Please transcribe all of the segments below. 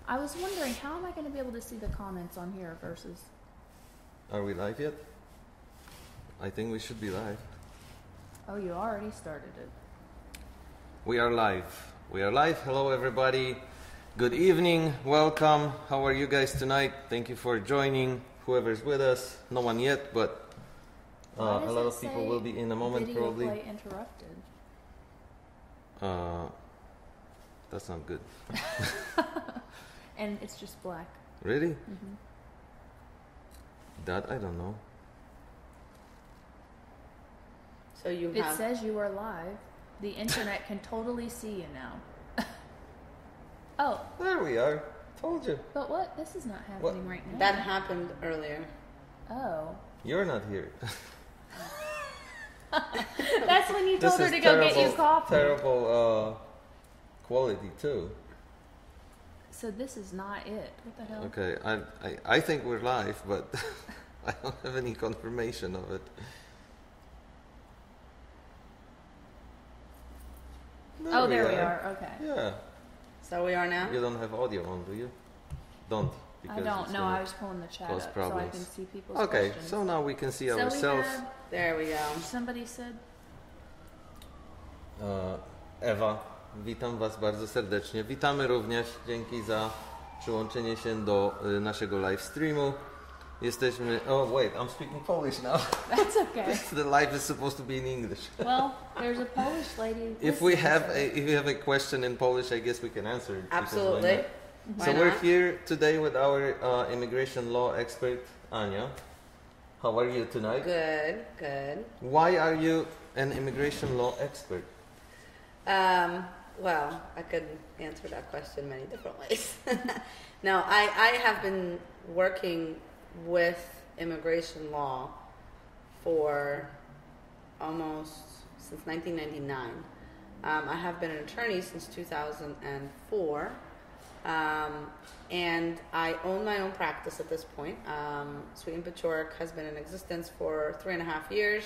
I was wondering, how am I going to be able to see the comments on here versus... Are we live yet? I think we should be live. Oh, you already started it. We are live. We are live. Hello, everybody. Good evening. Welcome. How are you guys tonight? Thank you for joining. Whoever's with us. No one yet, but a lot of people will be in a moment, video probably. Play interrupted. That's not good. And it's just black. Really? Mm-hmm. That I don't know. So you It says you are live. The internet can totally see you now. Oh. There we are. Told you. But what? This is not happening right now. That happened earlier. Oh. You're not here. That's when you told her to go get you coffee. Terrible quality too. So this is not it. What the hell? Okay, I think we're live, but I don't have any confirmation of it. There we are. Okay. Yeah. So we are now? You don't have audio on, do you? Don't. I don't know. I was pulling the chat up so I can see people's questions. questions. So now we can see ourselves. There we go. Somebody said... Ewa, witam Was bardzo serdecznie. Witamy również. Dzięki za przyłączenie się do naszego live streamu. Jesteśmy... Oh wait, I'm speaking Polish now. That's okay. The live is supposed to be in English. Well, there's a Polish lady. If you have a question in Polish, I guess we can answer it. Absolutely. So we're here today with our immigration law expert, Ania. How are you tonight? Good, good. Why are you an immigration law expert? Well, I could answer that question many different ways. No, I have been working with immigration law for almost since 1999. I have been an attorney since 2004. And I own my own practice at this point. Anna Paciorek has been in existence for 3.5 years.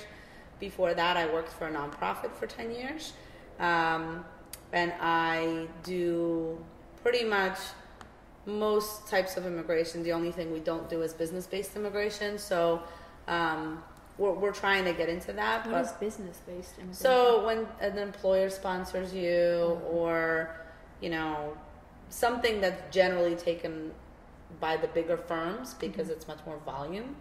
Before that, I worked for a nonprofit for 10 years. And I do pretty much most types of immigration. The only thing we don't do is business-based immigration. So we're trying to get into that. What is business-based immigration? So when an employer sponsors you, or, something that's generally taken by the bigger firms because it's much more volume.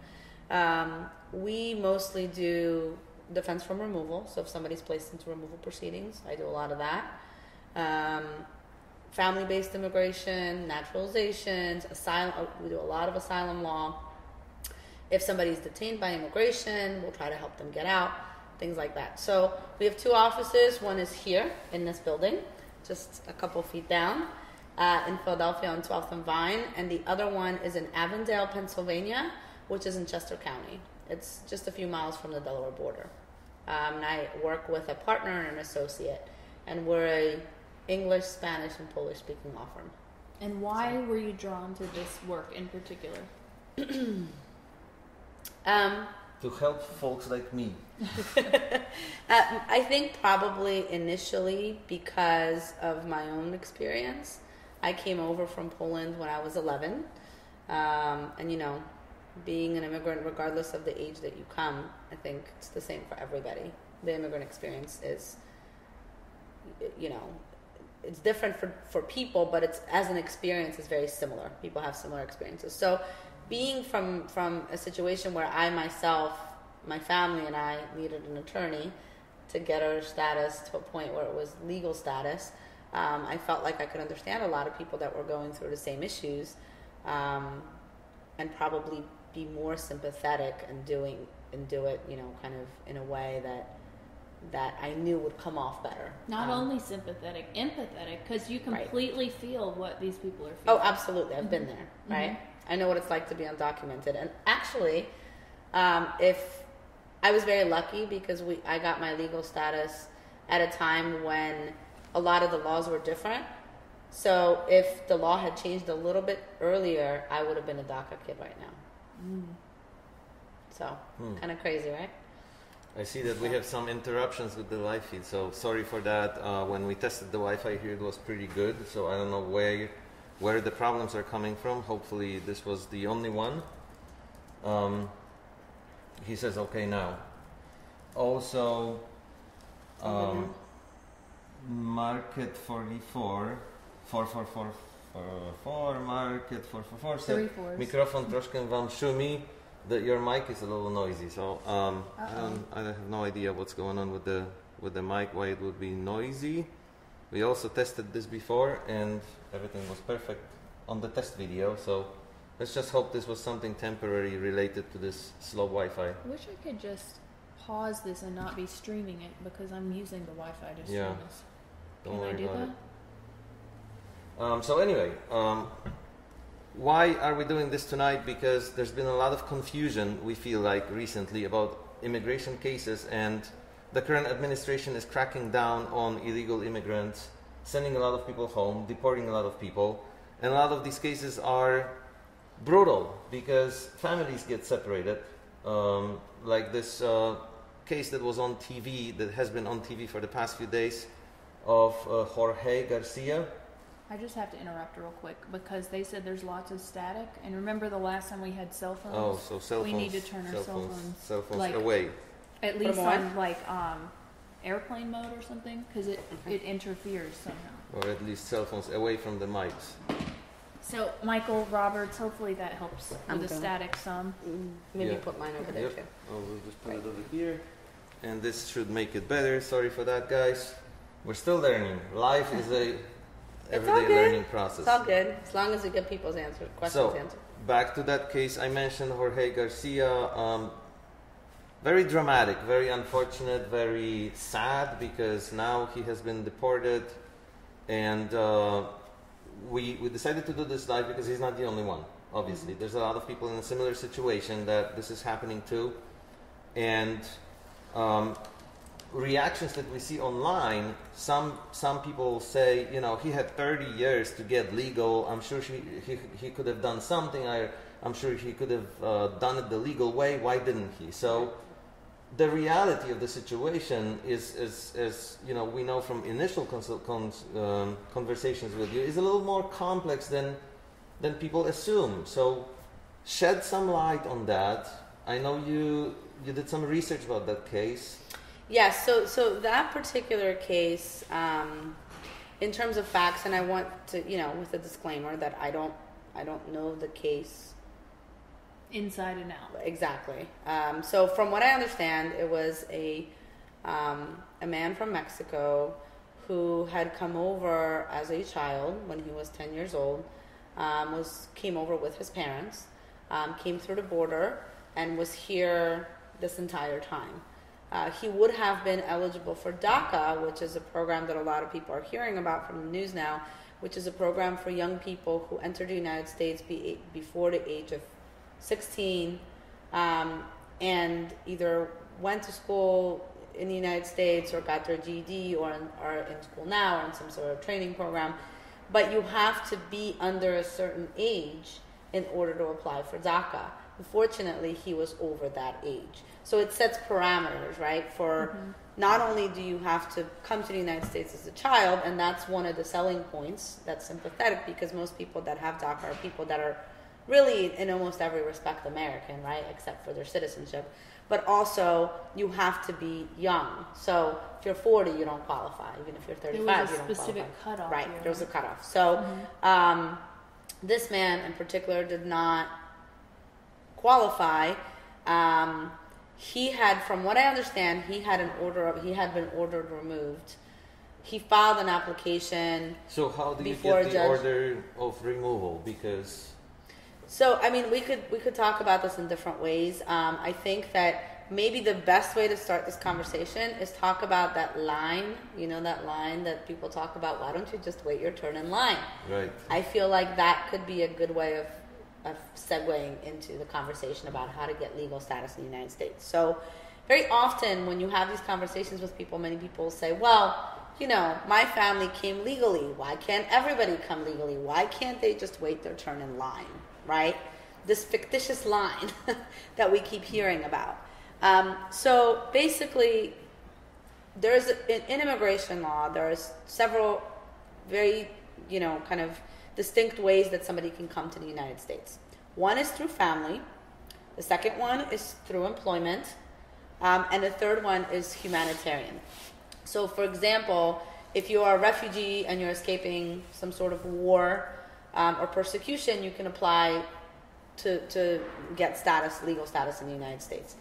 We mostly do defense from removal. So if somebody's placed into removal proceedings, I do a lot of that. Family-based immigration, naturalizations, asylum. We do a lot of asylum law. If somebody's detained by immigration, we'll try to help them get out, things like that. So we have 2 offices. One is here in this building, just a couple feet down. In Philadelphia on 12th and Vine, and the other one is in Avondale, Pennsylvania, which is in Chester County. It's just a few miles from the Delaware border. And I work with a partner and an associate, and we're a English, Spanish, and Polish-speaking law firm. And why were you drawn to this work in particular? To help folks like me. I think probably initially because of my own experience. I came over from Poland when I was 11. And, being an immigrant, regardless of the age that you come, I think it's the same for everybody. The immigrant experience is, it's different for people, but it's as an experience is very similar. People have similar experiences. So being from a situation where I myself, my family and I needed an attorney to get our status to a point where it was legal status, I felt like I could understand a lot of people that were going through the same issues, and probably be more sympathetic and do it, kind of in a way that I knew would come off better. Not only sympathetic, empathetic, because you completely feel what these people are feeling. Oh, absolutely. I've been there, right? I know what it's like to be undocumented. And actually, if I was very lucky because I got my legal status at a time when a lot of the laws were different. So if the law had changed a little bit earlier, I would have been a DACA kid right now. So, kind of crazy, right? I see that we have some interruptions with the live feed, so sorry for that. When we tested the Wi-Fi here, it was pretty good, so I don't know where the problems are coming from. Hopefully this was the only one. He says okay now. Also, market 44, 444, market 444 said, mikrofon troszkę wam szumi, that your mic is a little noisy, so I have no idea what's going on with the mic, why it would be noisy. We also tested this before and everything was perfect on the test video, so let's just hope this was something temporary related to this slow Wi-Fi. I wish I could just pause this and not be streaming it because I'm using the Wi-Fi to stream this. Don't Can worry I do about that? it. So anyway, why are we doing this tonight? Because there's been a lot of confusion, we feel like, recently about immigration cases, and the current administration is cracking down on illegal immigrants, sending a lot of people home, deporting a lot of people, and a lot of these cases are brutal because families get separated. Like this case that was on TV, that has been on TV for the past few days, of Jorge Garcia. I just have to interrupt real quick because they said there's lots of static. And remember the last time we had cell phones? Oh, so cell phones. We need to turn our cell phones like, away. At least on like airplane mode or something because it interferes somehow. Or at least cell phones away from the mics. So Michael Roberts, hopefully that helps with the static some. Maybe put mine over there too. Oh, we'll just put it over here. And this should make it better. Sorry for that, guys. We're still learning. Life is a everyday learning process. It's all good, as long as we get people's questions answered. Back to that case I mentioned, Jorge Garcia. Very dramatic, very unfortunate, very sad because now he has been deported, and we decided to do this live because he's not the only one. Obviously, there's a lot of people in a similar situation that this is happening to, and reactions that we see online, some people say, you know, he had 30 years to get legal. I'm sure he could have done something. I'm sure he could have done it the legal way. Why didn't he? So the reality of the situation is you know, we know from initial conversations with you, is a little more complex than people assume. So shed some light on that. I know you did some research about that case. Yes, so that particular case, in terms of facts, and I want to, you know, with a disclaimer that I don't know the case inside and out. Exactly. So from what I understand, it was a man from Mexico who had come over as a child when he was 10 years old, came over with his parents, came through the border, and was here this entire time. He would have been eligible for DACA, which is a program that a lot of people are hearing about from the news now, which is a program for young people who entered the United States before the age of 16 and either went to school in the United States or got their GED or are in school now or in some sort of training program. But you have to be under a certain age in order to apply for DACA. Unfortunately, he was over that age. So it sets parameters, right? For not only do you have to come to the United States as a child, and that's one of the selling points that's sympathetic, because most people that have DACA are people that are really, in almost every respect, American, right? Except for their citizenship. But also, you have to be young. So if you're 40, you don't qualify. Even if you're 35, you don't qualify. There was a specific cutoff. Right, here, there was a cutoff. So this man in particular did not qualify. He had, from what I understand, he had been ordered removed. He filed an application. So how do you get the order of removal? Because so I mean, we could talk about this in different ways. I think that maybe the best way to start this conversation is talk about that line. You know, that line that people talk about. Why don't you just wait your turn in line? Right. I feel like that could be a good way of segueing into the conversation about how to get legal status in the United States. So very often when you have these conversations with people, many people say, well, you know, my family came legally. Why can't everybody come legally? Why can't they just wait their turn in line, right? This fictitious line that we keep hearing about. So basically, in immigration law, there's several very, you know, kind of distinct ways that somebody can come to the United States. One is through family. The second one is through employment. And the third one is humanitarian. So, for example, if you are a refugee and you're escaping some sort of war or persecution, you can apply to get legal status in the United States.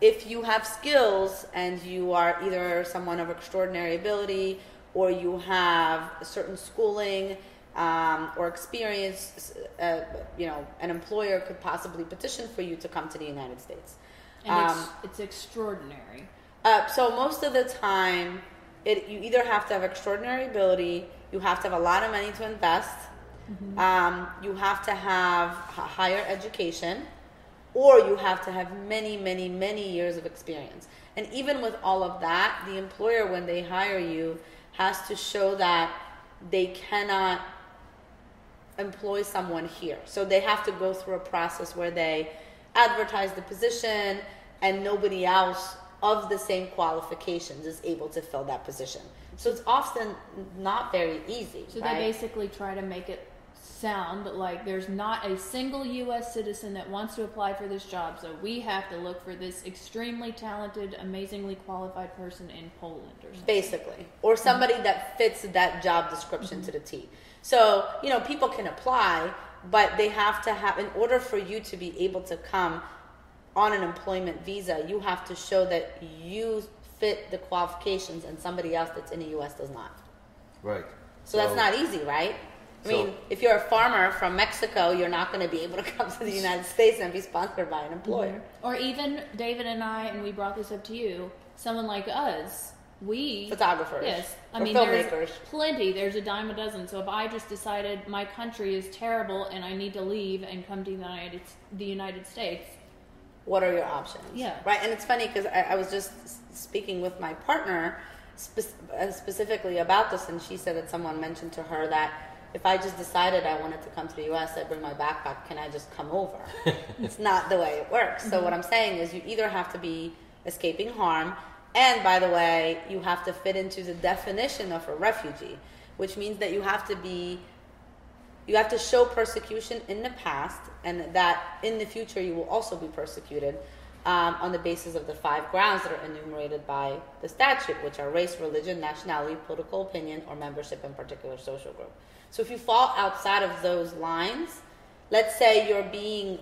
If you have skills and you are either someone of extraordinary ability or you have a certain schooling or experience, an employer could possibly petition for you to come to the United States. And it's extraordinary. So most of the time, you either have to have extraordinary ability, you have to have a lot of money to invest, you have to have higher education, or you have to have many, many, many years of experience. And even with all of that, the employer, when they hire you, has to show that they cannot employ someone here. So they have to go through a process where they advertise the position and nobody else of the same qualifications is able to fill that position. So it's often not very easy. So right? They basically try to make it sound like there's not a single U.S. citizen that wants to apply for this job, so we have to look for this extremely talented, amazingly qualified person in Poland or something. Basically. Or somebody that fits that job description to the T. So, people can apply, but they have to have, in order for you to be able to come on an employment visa, you have to show that you fit the qualifications and somebody else that's in the U.S. does not. Right. So that's not easy, right? I mean, if you're a farmer from Mexico, you're not going to be able to come to the United States and be sponsored by an employer. Or even David and I, and we brought this up to you, someone like us, photographers. Yes. I or mean, filmmakers. There's plenty. There's a dime a dozen. So if I just decided my country is terrible and I need to leave and come to the United States, what are your options? Yeah. Right. And it's funny because I was just speaking with my partner specifically about this, and she said that someone mentioned to her that if I just decided I wanted to come to the U.S., I'd bring my backpack, can I just come over? It's not the way it works. So what I'm saying is you either have to be escaping harm, and by the way, you have to fit into the definition of a refugee, which means that you have to show persecution in the past, and that in the future you will also be persecuted on the basis of the 5 grounds that are enumerated by the statute, which are race, religion, nationality, political opinion, or membership in a particular social group. So if you fall outside of those lines, let's say you're being,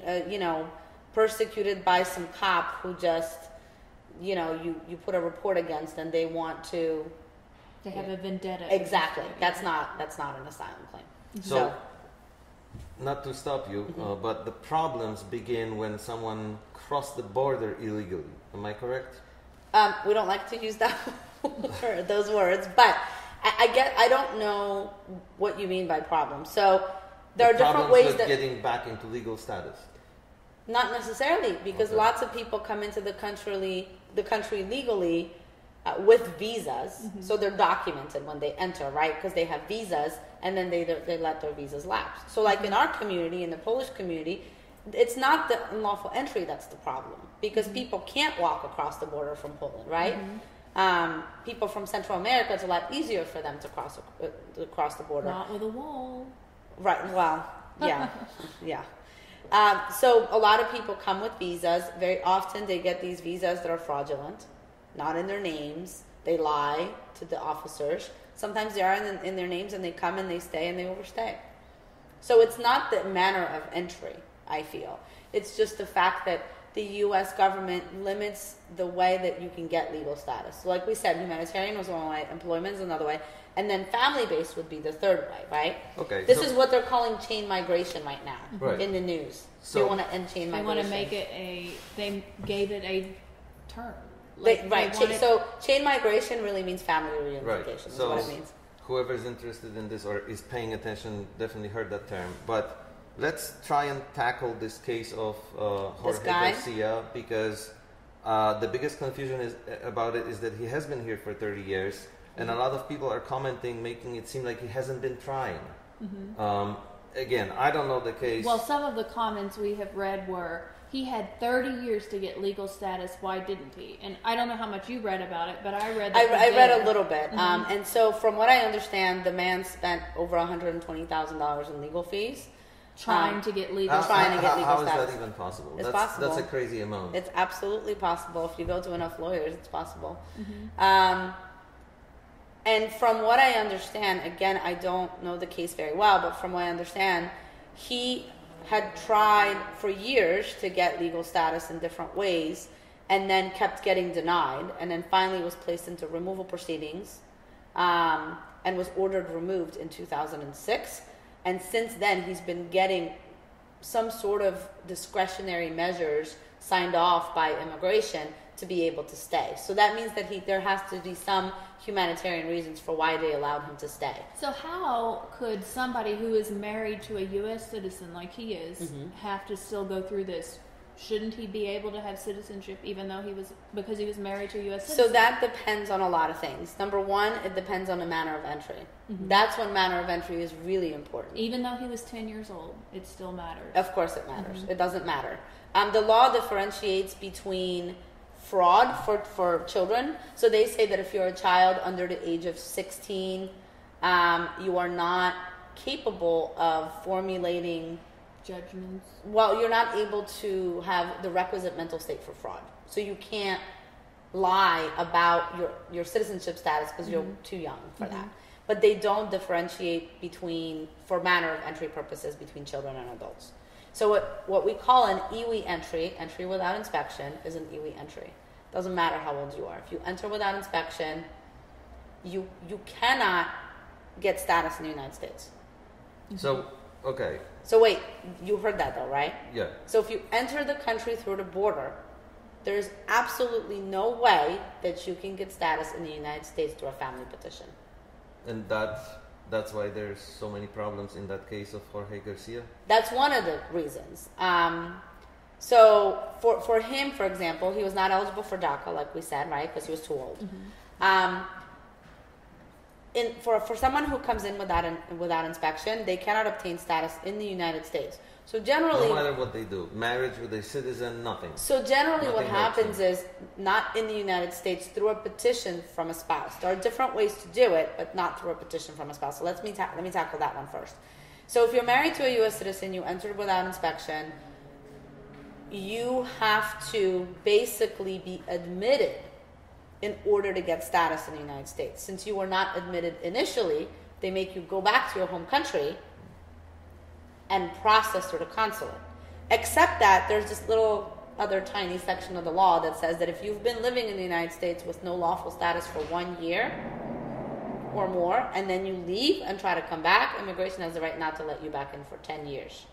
persecuted by some cop who just, you put a report against and they want to... They have a vendetta. Exactly. That's not an asylum claim. So not to stop you, but the problems begin when someone crossed the border illegally. Am I correct? We don't like to use those words, but I don't know what you mean by problem. So there are different ways that getting back into legal status. Not necessarily, because lots of people come into the country legally with visas, so they're documented when they enter, right? Because they have visas, and then they let their visas lapse. So, like in our community, in the Polish community, it's not the unlawful entry that's the problem, because people can't walk across the border from Poland, right? People from Central America, it's a lot easier for them to cross the border. Not with a wall. Right. Well, yeah, yeah. So a lot of people come with visas. Very often they get these visas that are fraudulent, not in their names. They lie to the officers. Sometimes they are in their names, and they come and they stay and they overstay. So it's not the manner of entry, I feel. It's just the fact that the U.S. government limits the way that you can get legal status. So like we said, humanitarian was one way, employment is another way, and then family-based would be the third way, right? Okay. This is what they're calling chain migration right now in the news. So they want to end chain migration. They want to make it they gave it a term. So chain migration really means family reunification. Right. Is So what it means. whoever's interested in this or is paying attention definitely heard that term. But let's try and tackle this case of Jorge Garcia, because the biggest confusion about it is that he has been here for 30 years, and a lot of people are commenting, making it seem like he hasn't been trying. again, I don't know the case. Well, some of the comments we have read were, he had 30 years to get legal status. Why didn't he? And I don't know how much you read about it, but I read that I read a little bit. And so from what I understand, the man spent over $120,000 in legal fees. Trying to get legal status. How is that even possible? It's possible. That's a crazy amount. It's absolutely possible. If you go to enough lawyers, it's possible. And from what I understand, again, I don't know the case very well, but from what I understand, he had tried for years to get legal status in different ways and then kept getting denied, and then finally was placed into removal proceedings and was ordered removed in 2006. And since then, he's been getting some sort of discretionary measures signed off by immigration to be able to stay. So that means that there has to be some humanitarian reasons for why they allowed him to stay. So how could somebody who is married to a U.S. citizen like he is have to still go through this? Shouldn't he be able to have citizenship even though because he was married to a U.S. citizen? So that depends on a lot of things. Number one, it depends on the manner of entry. That's when manner of entry is really important. Even though he was 10 years old, it still matters. Of course it matters. It doesn't matter. The law differentiates between fraud for children. So they say that if you're a child under the age of 16, you are not capable of formulating judgments. Well, you're not able to have the requisite mental state for fraud. So you can't lie about your citizenship status because you're too young for that. But they don't differentiate for manner of entry purposes between children and adults. So what we call an EWI entry without inspection, is an EWI entry. Doesn't matter how old you are. If you enter without inspection, you cannot get status in the United States. So, okay. So wait, you heard that though, right? Yeah. So if you enter the country through the border, there's absolutely no way that you can get status in the United States through a family petition. And that's why there's so many problems in that case of Jorge Garcia? That's one of the reasons. So for him, for example, he was not eligible for DACA, like we said, right? Because he was too old. For someone who comes in without inspection, they cannot obtain status in the United States. So generally, no matter what they do, marriage with a citizen, nothing. So generally, nothing what happens is not in the United States through a petition from a spouse. There are different ways to do it, but not through a petition from a spouse. So let me tackle that one first. So if you're married to a U.S. citizen, you entered without inspection, you have to basically be admitted in order to get status in the United States. Since you were not admitted initially, they make you go back to your home country and process through the consulate. Except that there's this little other tiny section of the law that says that if you've been living in the United States with no lawful status for 1 year or more, and then you leave and try to come back, immigration has the right not to let you back in for 10 years.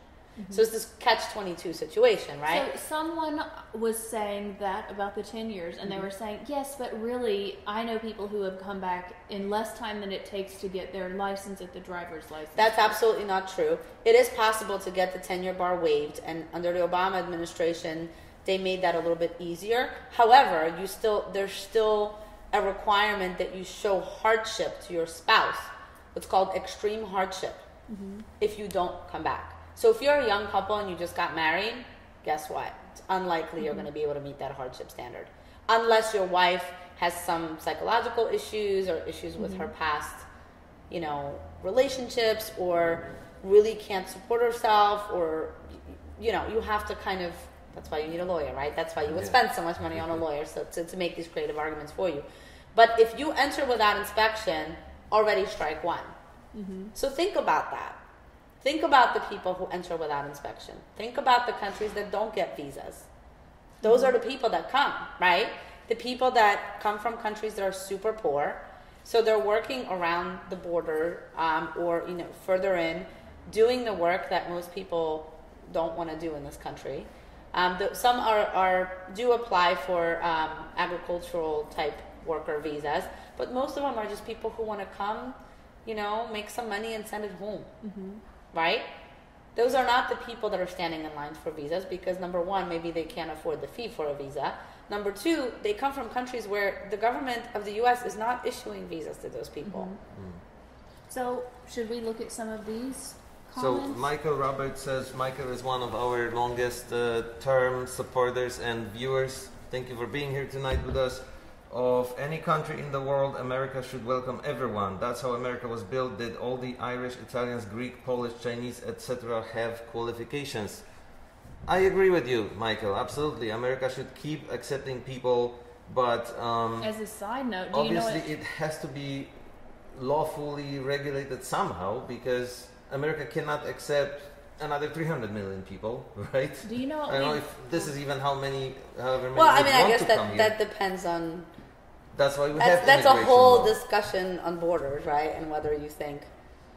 So it's this catch-22 situation, right? So someone was saying that about the 10 years, and they were saying, yes, but really, I know people who have come back in less time than it takes to get their license at the driver's license. That's absolutely not true. It is possible to get the 10-year bar waived, and under the Obama administration, they made that a little bit easier. However, there's still a requirement that you show hardship to your spouse, what's called extreme hardship, if you don't come back. So if you're a young couple and you just got married, guess what? It's unlikely you're going to be able to meet that hardship standard. Unless your wife has some psychological issues or issues with her past, relationships, or really can't support herself, or, you have to kind of, that's why you need a lawyer, right? That's why you would spend so much money on a lawyer, so to make these creative arguments for you. But if you enter without inspection, already strike one. So think about that. Think about the people who enter without inspection. Think about the countries that don't get visas. Those are the people that come, right? The people that come from countries that are super poor. So they're working around the border or further in, doing the work that most people don't want to do in this country. Some do apply for agricultural type worker visas, but most of them are just people who want to come, make some money and send it home. Right? Those are not the people that are standing in line for visas because, number one, maybe they can't afford the fee for a visa. Number two, they come from countries where the government of the U.S. is not issuing visas to those people. So should we look at some of these comments? So Michael Roberts says, Michael is one of our longest term supporters and viewers. Thank you for being here tonight with us. Of any country in the world, America should welcome everyone. That's how America was built. Did all the Irish, Italians, Greek, Polish, Chinese, etc. have qualifications? I agree with you, Michael. Absolutely. America should keep accepting people, but as a side note, obviously it has to be lawfully regulated somehow, because America cannot accept another 300 million people, right? Do you know what I don't know if this is even however many well, I mean, I want guess to come here. that depends on... That's why we have That's a immigration whole law. discussion on borders, right? And whether you think...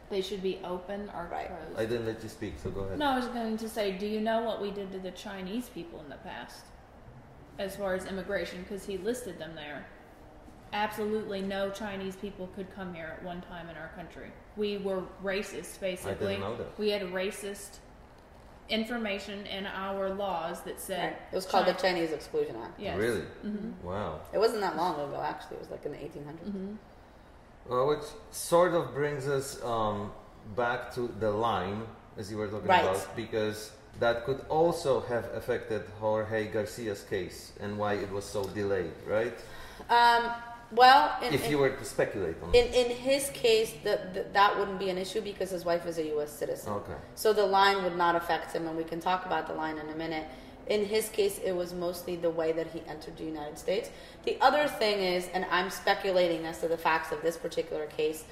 they should be open or Right. closed? I didn't let you speak, so go ahead. No, I was going to say, do you know what we did to the Chinese people in the past as far as immigration? Because he listed them there. Absolutely no Chinese people could come here at one time in our country. We were racist, basically. I didn't know that. We had racist information in our laws that said... Right. It was called the Chinese Exclusion Act. Yes. Really? Mm-hmm. Wow. It wasn't that long ago, actually. It was like in the 1800s. Mm-hmm. Well, which sort of brings us back to the line, as you were talking Right. about, because that could also have affected Jorge Garcia's case and why it was so delayed, right? Well, If you were to speculate on in his case, that wouldn't be an issue because his wife is a U.S. citizen. Okay. So the line would not affect him, and we can talk about the line in a minute. In his case, it was mostly the way that he entered the United States. The other thing is, and I'm speculating as to the facts of this particular case,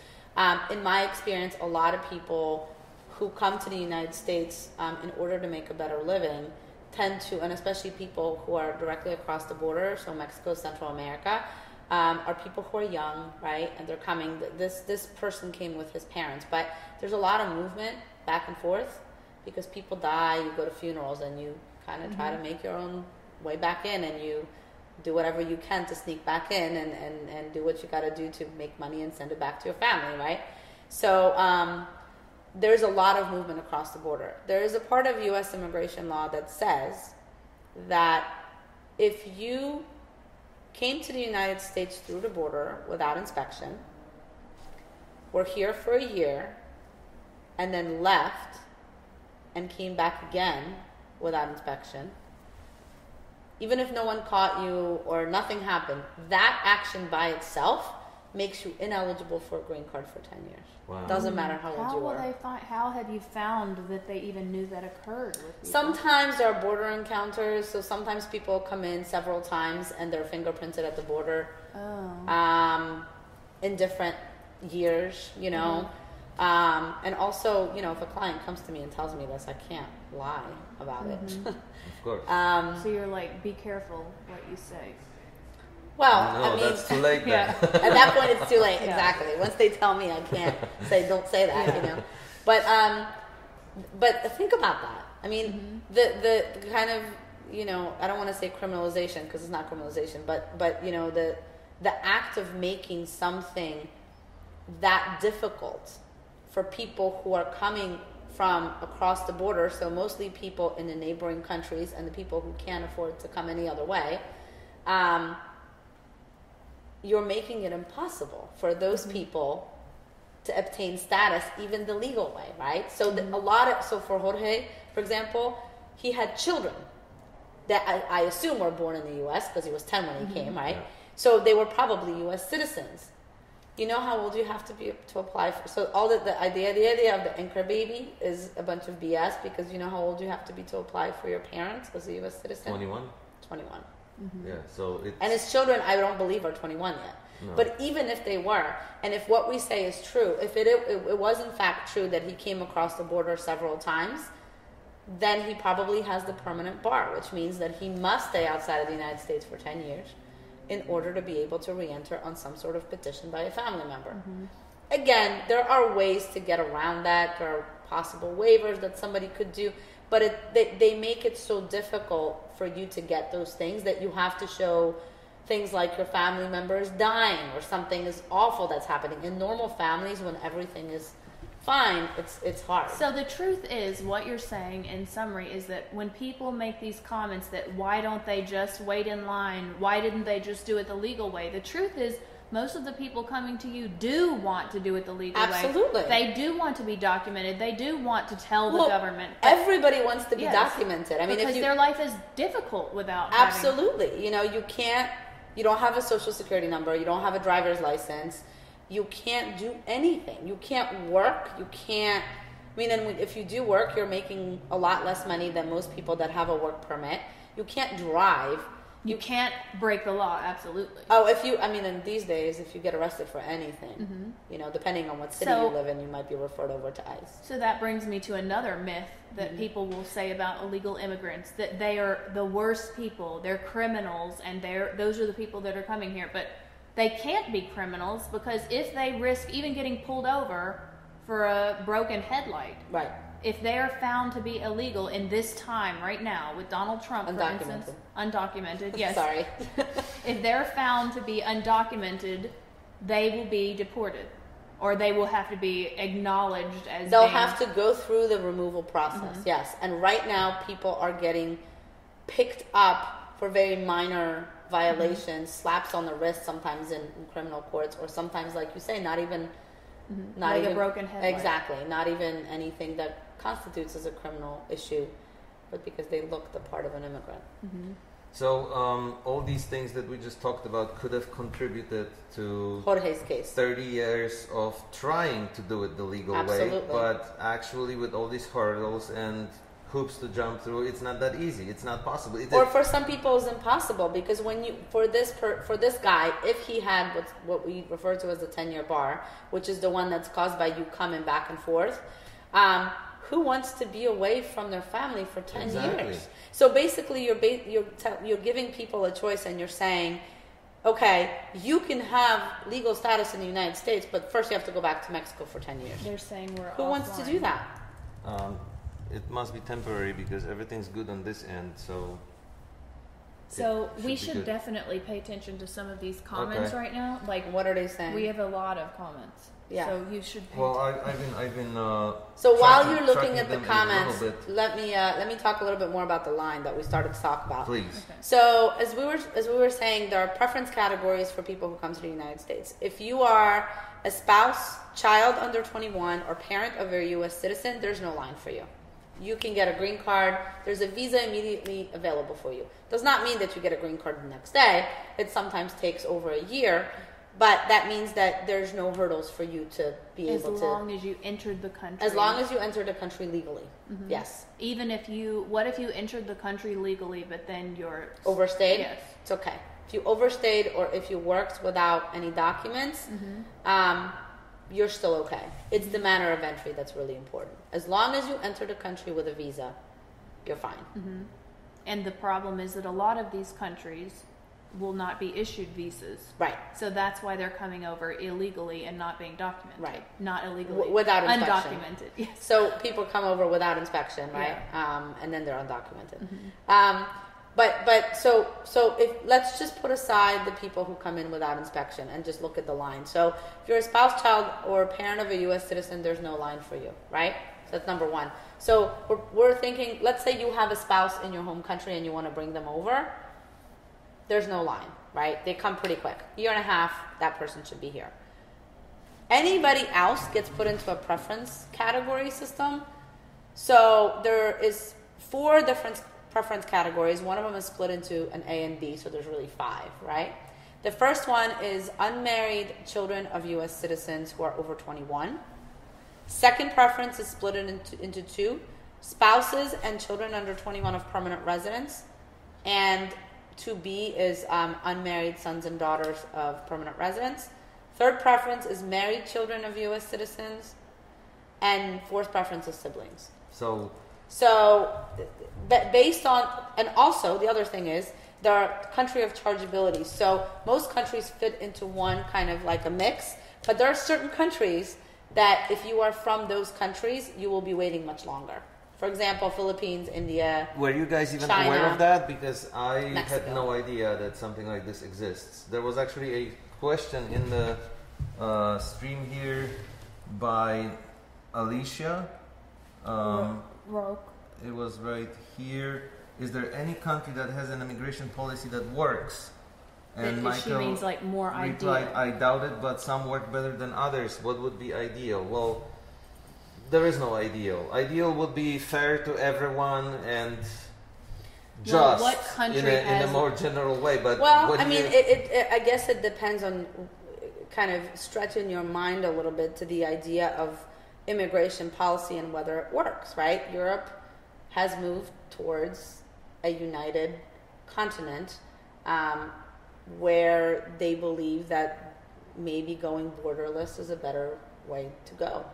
in my experience, a lot of people who come to the United States in order to make a better living tend to, and especially people who are directly across the border, so Mexico, Central America, are people who are young, right? And they're coming. This person came with his parents, but there's a lot of movement back and forth because people die. You go to funerals and you kind of try to make your own way back in, and you do whatever you can to sneak back in and do what you got to do to make money and send it back to your family, right? So there's a lot of movement across the border. There is a part of U.S. immigration law that says that if you came to the United States through the border without inspection, were here for a year, and then left and came back again without inspection, even if no one caught you or nothing happened, that action by itself makes you ineligible for a green card for 10 years. Wow. Doesn't matter how old you are. How have you found that they even knew that occurred with people? Sometimes there are border encounters, so sometimes people come in several times and they're fingerprinted at the border in different years, you know. And also, you know, if a client comes to me and tells me this, I can't lie about it. Of course. So you're like, be careful what you say. Well, No, I mean, that's too late then. at that point it's too late. Yeah. Exactly. Once they tell me, I can't say, don't say that, you know. But think about that. I mean, the kind of, you know, I don't want to say criminalization because it's not criminalization, but you know, the act of making something that difficult for people who are coming from across the border, so mostly people in the neighboring countries and the people who can't afford to come any other way, you're making it impossible for those people to obtain status even the legal way, right? So so for Jorge, for example, he had children that I assume were born in the U.S. because he was 10 when he came, right? Yeah. So they were probably U.S. citizens. You know how old you have to be to apply for? So all the idea of the anchor baby is a bunch of BS because you know how old you have to be to apply for your parents as a U.S. citizen? 21? 21. Yeah, so it's... And his children, I don't believe, are 21 yet. No. But even if they were, and if what we say is true, if it was in fact true that he came across the border several times, then he probably has the permanent bar, which means that he must stay outside of the United States for 10 years in order to be able to re-enter on some sort of petition by a family member. Again, there are ways to get around that. There are possible waivers that somebody could do, but they make it so difficult for you to get those things that you have to show things like your family member is dying or something is awful that's happening. In normal families, when everything is fine, it's hard. So the truth is, what you're saying in summary is that when people make these comments that why don't they just wait in line, why didn't they just do it the legal way, the truth is most of the people coming to you do want to do it the legal way. Absolutely. They do want to be documented. They do want to tell the government. Everybody wants to be documented. I mean, because their life is difficult without Absolutely. You don't have a social security number. You don't have a driver's license. You can't do anything. You can't work. You can't. I mean, and if you do work, you're making a lot less money than most people that have a work permit. You can't drive. You can't break the law, absolutely. Oh, and these days, if you get arrested for anything, depending on what city you live in, you might be referred over to ICE. So that brings me to another myth that people will say about illegal immigrants, that they are the worst people, they're criminals, and those are the people that are coming here. But they can't be criminals, because if they risk even getting pulled over for a broken headlight, right? If they are found to be illegal in this time right now with Donald Trump, for instance, undocumented, yes. Sorry. If they're found to be undocumented, they will be deported, or they will have to be acknowledged as. They'll have to go through the removal process, yes. And right now, people are getting picked up for very minor violations, slaps on the wrist, sometimes in criminal courts, or sometimes, like you say, not even like a broken headlight. Exactly. Not even anything that constitutes as a criminal issue, but because they look the part of an immigrant. So all these things that we just talked about could have contributed to Jorge's case. 30 years of trying to do it the legal way, but actually with all these hurdles and hoops to jump through, it's not that easy. It's not possible. Or for some people, it's impossible, because for this guy, if he had what we refer to as the 10-year bar, which is the one that's caused by you coming back and forth, who wants to be away from their family for 10 years? So basically, you're giving people a choice, and you're saying, okay, you can have legal status in the United States, but first you have to go back to Mexico for 10 years. They're saying we're Who wants to do that? It must be temporary, because everything's good on this end, So we should definitely pay attention to some of these comments right now. Like, what are they saying? We have a lot of comments. Yeah. So you should pay attention. I've been So while you're looking at the comments, let me talk a little bit more about the line that we started to talk about. Please. Okay. So as we were saying, there are preference categories for people who come to the United States. If you are a spouse, child under 21, or parent of a U.S. citizen, there's no line for you. You can get a green card. There's a visa immediately available for you. Does not mean that you get a green card the next day. It sometimes takes over a year, but that means that there's no hurdles for you to be able to. As long as you entered the country. As long as you entered the country legally. Yes. Even what if you entered the country legally, but then you're overstayed? Yes. It's okay. If you overstayed, or if you worked without any documents, you're still okay. It's the manner of entry that's really important. As long as you enter the country with a visa, you're fine. And the problem is that a lot of these countries will not be issued visas. Right. So that's why they're coming over illegally and not being documented. Right. Not illegally. Without inspection. Undocumented. Yes. So people come over without inspection, right? Yeah. And then they're undocumented. But so if let's just put aside the people who come in without inspection and just look at the line. So if you're a spouse, child, or parent of a U.S. citizen, there's no line for you, right? So that's number one. So we're thinking, let's say you have a spouse in your home country and you want to bring them over. There's no line, right? They come pretty quick. Year and a half, that person should be here. Anybody else gets put into a preference category system. So there is 4 different preference categories. One of them is split into an A and B, so there's really 5, right? The first one is unmarried children of U.S. citizens who are over 21. Second preference is split into 2, spouses and children under 21 of permanent residents. And 2B is unmarried sons and daughters of permanent residents. Third preference is married children of U.S. citizens. And fourth preference is siblings. So based on, and also the other thing is, there are country of chargeability. So most countries fit into one kind of like a mix, but there are certain countries that if you are from those countries, you will be waiting much longer. For example, Philippines, India, Were you guys even China, aware of that? Because I Mexico. had no idea that something like this exists. There was actually a question in the stream here by Alicia. Roke. It was right here. Is there any country that has an immigration policy that works And If she means like more replied, ideal. I doubt it, but some work better than others. What would be ideal? Well, there is no ideal. Ideal would be fair to everyone and just what country in has a more general way. But Well, I mean, I guess it depends on kind of stretching your mind a little bit to the idea of immigration policy and whether it works, right? Europe has moved towards a united continent where they believe that maybe going borderless is a better way to go.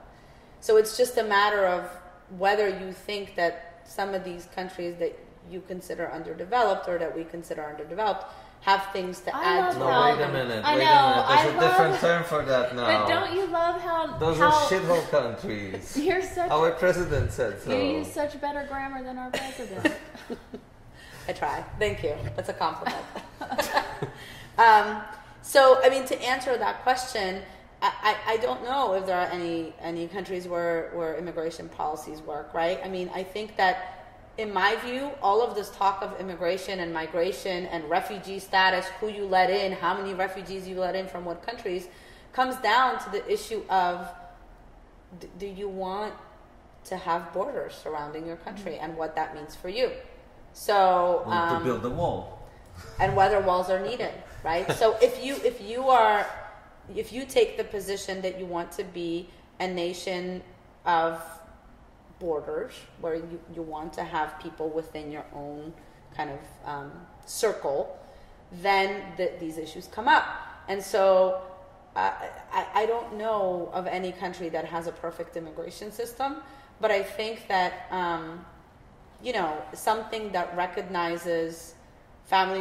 So it's just a matter of whether you think that some of these countries that you consider underdeveloped or that we consider underdeveloped have things to add to No, them. wait a minute. I Wait know, a minute. I There's a love- different term for that now. But don't you love how Those are shithole countries. You're such Our president said so. you use such better grammar than our president. I try. Thank you. That's a compliment. So, I mean, to answer that question, I don't know if there are any countries where immigration policies work, right? I mean, I think that in my view, all of this talk of immigration and migration and refugee status, who you let in, how many refugees you let in from what countries, comes down to the issue of do you want to have borders surrounding your country and what that means for you. So to build the wall. And whether walls are needed, right? So if you take the position that you want to be a nation of borders, where you want to have people within your own kind of circle, then these issues come up. And so I don't know of any country that has a perfect immigration system, but I think that something that recognizes family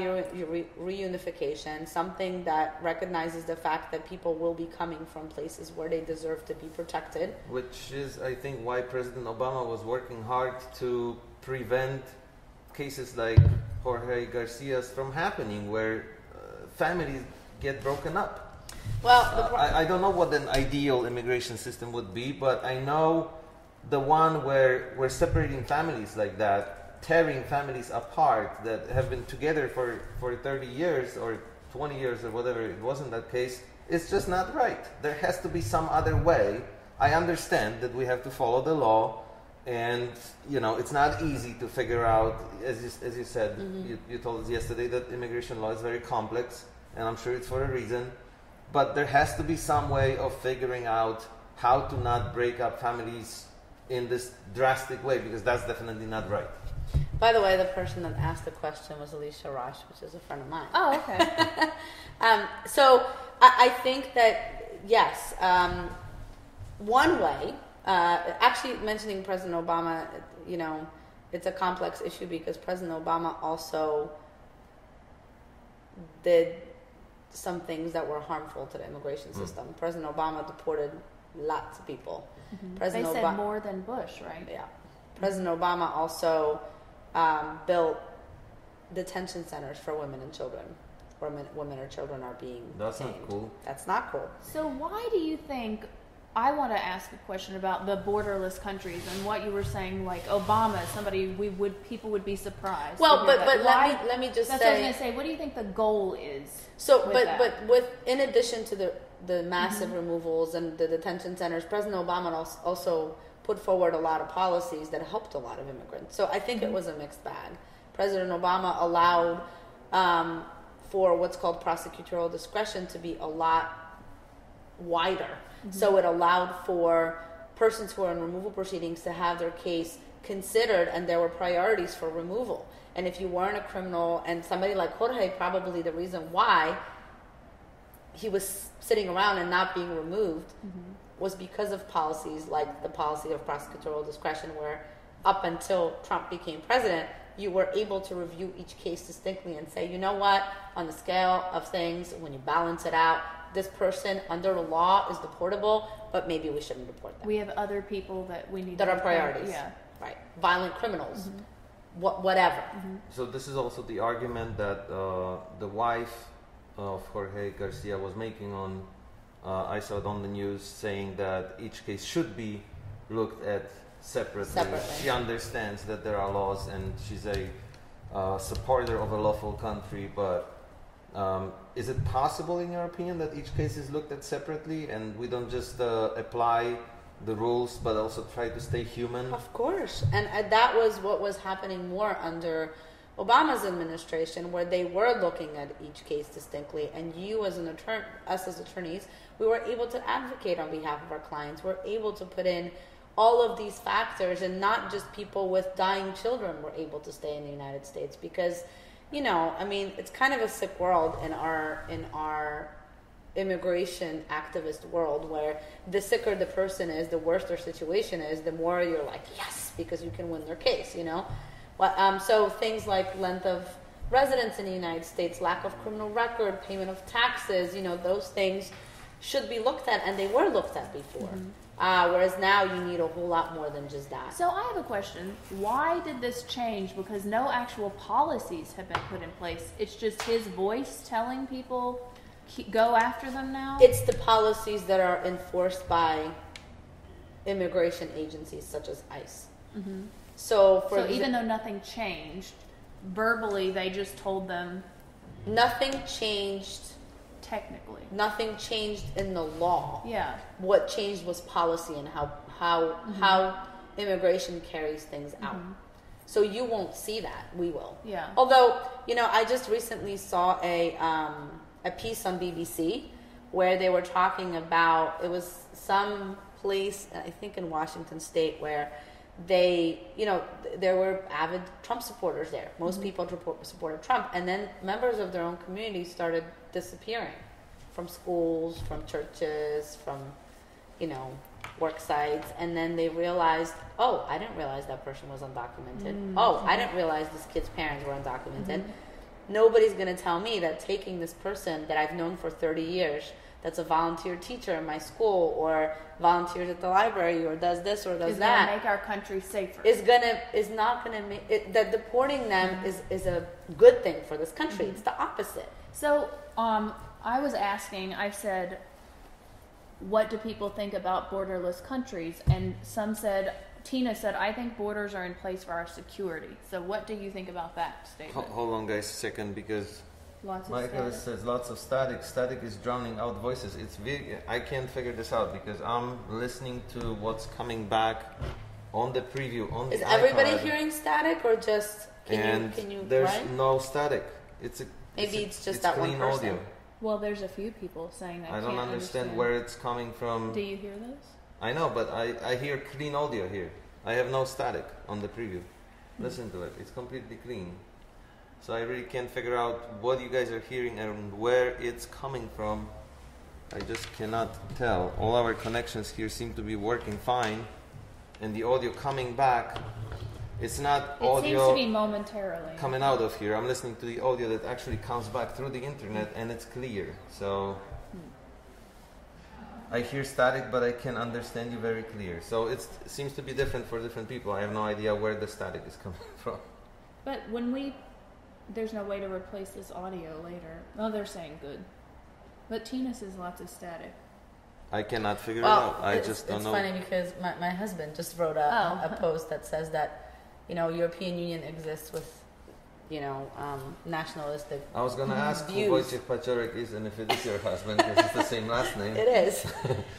reunification, something that recognizes the fact that people will be coming from places where they deserve to be protected. Which is, I think, why President Obama was working hard to prevent cases like Jorge Garcias from happening, where families get broken up. Well, I don't know what an ideal immigration system would be, but I know the one where we're separating families like that, tearing families apart that have been together for 30 years or 20 years or whatever it was in that case, it's just not right. There has to be some other way. I understand that we have to follow the law, and it's not easy to figure out, as you said, you told us yesterday that immigration law is very complex, and I'm sure it's for a reason, but there has to be some way of figuring out how to not break up families in this drastic way, because that's definitely not right. by the way, the person that asked the question was Alicia Rosh, which is a friend of mine. Oh, okay. So I think that, yes, one way, actually mentioning President Obama, it's a complex issue because President Obama also did some things that were harmful to the immigration system. President Obama deported lots of people. They said more than Bush, right? Yeah. President Obama also built detention centers for women and children, where women or children are being That's detained. not cool. That's not cool. So why do you think, I want to ask a question about the borderless countries and what you were saying, like Obama, people would be surprised. Well, to hear but that. let me just That's say. what I was going to say. What do you think the goal is? So, with that? but with in addition to the massive removals and the detention centers, President Obama also put forward a lot of policies that helped a lot of immigrants. So I think it was a mixed bag. President Obama allowed for what's called prosecutorial discretion to be a lot wider. So it allowed for persons who are in removal proceedings to have their case considered, and there were priorities for removal. And if you weren't a criminal, and somebody like Jorge, probably the reason why he was sitting around and not being removed was because of policies like the policy of prosecutorial discretion, where up until Trump became president, you were able to review each case distinctly and say, you know what, on the scale of things, when you balance it out, this person under the law is deportable, but maybe we shouldn't deport them. We have other people that we need that to are deport. priorities. Yeah. Right. Violent criminals. Whatever. So this is also the argument that the wife of Jorge Garcia was making on, I saw it on the news, saying that each case should be looked at separately. She understands that there are laws, and she's a supporter of a lawful country, but is it possible, in your opinion, that each case is looked at separately and we don't just apply the rules, but also try to stay human? Of course. And that was what was happening more under Obama's administration, where they were looking at each case distinctly, and you as an attorney, us as attorneys, we were able to advocate on behalf of our clients. We're able to put in all of these factors, and not just people with dying children were able to stay in the United States, because, you know, I mean, it's kind of a sick world in our immigration activist world, where the sicker the person is, the worse their situation is, the more you're like, yes, because you can win their case, you know? So things like length of residence in the United States, lack of criminal record, payment of taxes, you know, those things should be looked at, and they were looked at before. Whereas now you need a whole lot more than just that. So I have a question. Why did this change? Because no actual policies have been put in place. It's just his voice telling people go after them now? It's the policies that are enforced by immigration agencies such as ICE. So even though nothing changed, verbally they just told them... Nothing changed. Technically. Nothing changed in the law. Yeah. What changed was policy and how immigration carries things out. So you won't see that. We will. Yeah. Although, you know, I just recently saw a piece on BBC where they were talking about, it was some place, I think in Washington State, where they, you know, there were avid Trump supporters there. Most people supported Trump. And then members of their own community started disappearing from schools, from churches, from, you know, work sites. And then they realized, oh, I didn't realize that person was undocumented. Oh, I didn't realize this kid's parents were undocumented. Nobody's going to tell me that taking this person that I've known for 30 years, that's a volunteer teacher in my school, or volunteers at the library, or does this or does that, gonna make our country safer. Is not gonna make it, that deporting them is a good thing for this country. It's the opposite. So I was asking, I said, what do people think about borderless countries? And Tina said, I think borders are in place for our security. So what do you think about that statement? Hold on, guys, a second, because Michael says lots of static. Static is drowning out voices. I can't figure this out because I'm listening to what's coming back on the preview on the iPad. Is everybody hearing static, or just can you there's right? no static. Maybe it's just that one person. Audio. Well, there's a few people saying that. I don't understand where it's coming from. Do you hear this? I know, but I hear clean audio here. I have no static on the preview. Listen to it. It's completely clean. So I really can't figure out what you guys are hearing and where it's coming from. I just cannot tell. All our connections here seem to be working fine. And the audio coming back, it's not audio. It seems to be momentarily coming out of here. I'm listening to the audio that actually comes back through the internet, and it's clear. So I hear static, but I can understand you very clear. So it seems to be different for different people. I have no idea where the static is coming from. But there's no way to replace this audio later. Well, they're saying good. But Tina says lots of static. I cannot figure it out. I just don't know. It's funny because my husband just wrote a post that says that, you know, European Union exists with, you know, nationalistic I was going to ask views. who Jorge Paciorek is and if it is your husband, because it's the same last name. It is.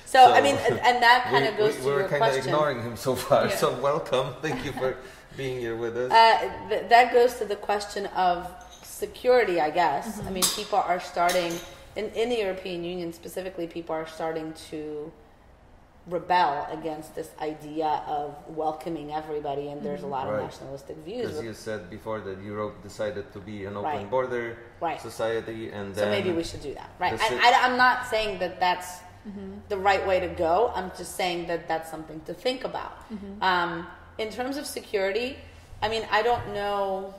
So I mean, and that kind of goes to your question. We're kind of ignoring him so far, so welcome. Thank you for being here with us. That goes to the question of security, I guess. I mean, people are starting, in the European Union specifically, people are starting to rebel against this idea of welcoming everybody, and there's a lot of nationalistic views. Because you said before that Europe decided to be an open border society, and then... So maybe we should do that, right? I'm not saying that that's the right way to go. I'm just saying that that's something to think about. In terms of security, I mean, I don't know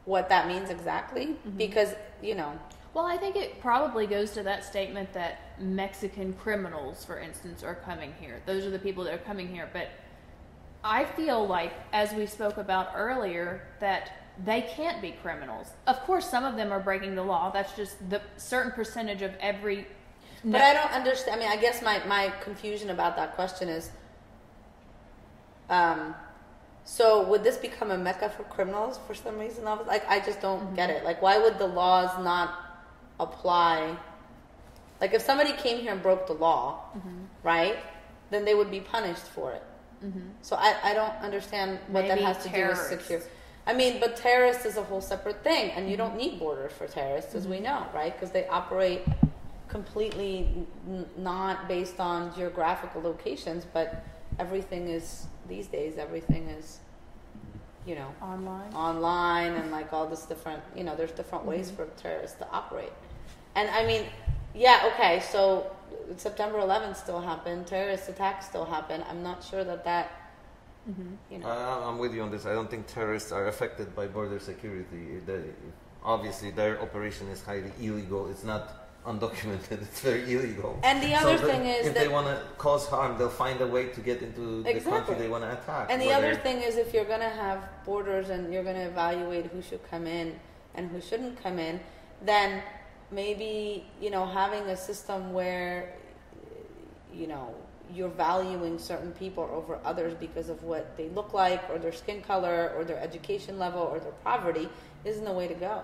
what that means exactly, because, you know... Well, I think it probably goes to that statement that Mexican criminals, for instance, are coming here. Those are the people that are coming here. But I feel like, as we spoke about earlier, that they can't be criminals. Of course, some of them are breaking the law. That's just the certain percentage of every... But I don't understand. I mean, I guess my confusion about that question is... so would this become a mecca for criminals for some reason? I just don't get it. Like, why would the laws not apply. Like if somebody came here and broke the law, right, then they would be punished for it. So I don't understand what that has to do with security. I mean, but terrorist is a whole separate thing, and you don't need borders for terrorists, as we know, right? Because they operate completely not based on geographical locations, but everything is, these days, everything is, you know, online and like all this different, you know, there's different ways for terrorists to operate. And I mean, yeah, okay, so September 11th still happened, terrorist attacks still happen. I'm not sure that you know. I'm with you on this. I don't think terrorists are affected by border security. Obviously, their operation is highly illegal. It's not undocumented. It's very illegal. And the other thing is if they want to cause harm, they'll find a way to get into the country they want to attack. And the other thing is, if you're going to have borders and you're going to evaluate who should come in and who shouldn't come in, then maybe, you know, having a system where, you know, you're valuing certain people over others because of what they look like or their skin color or their education level or their poverty isn't the way to go,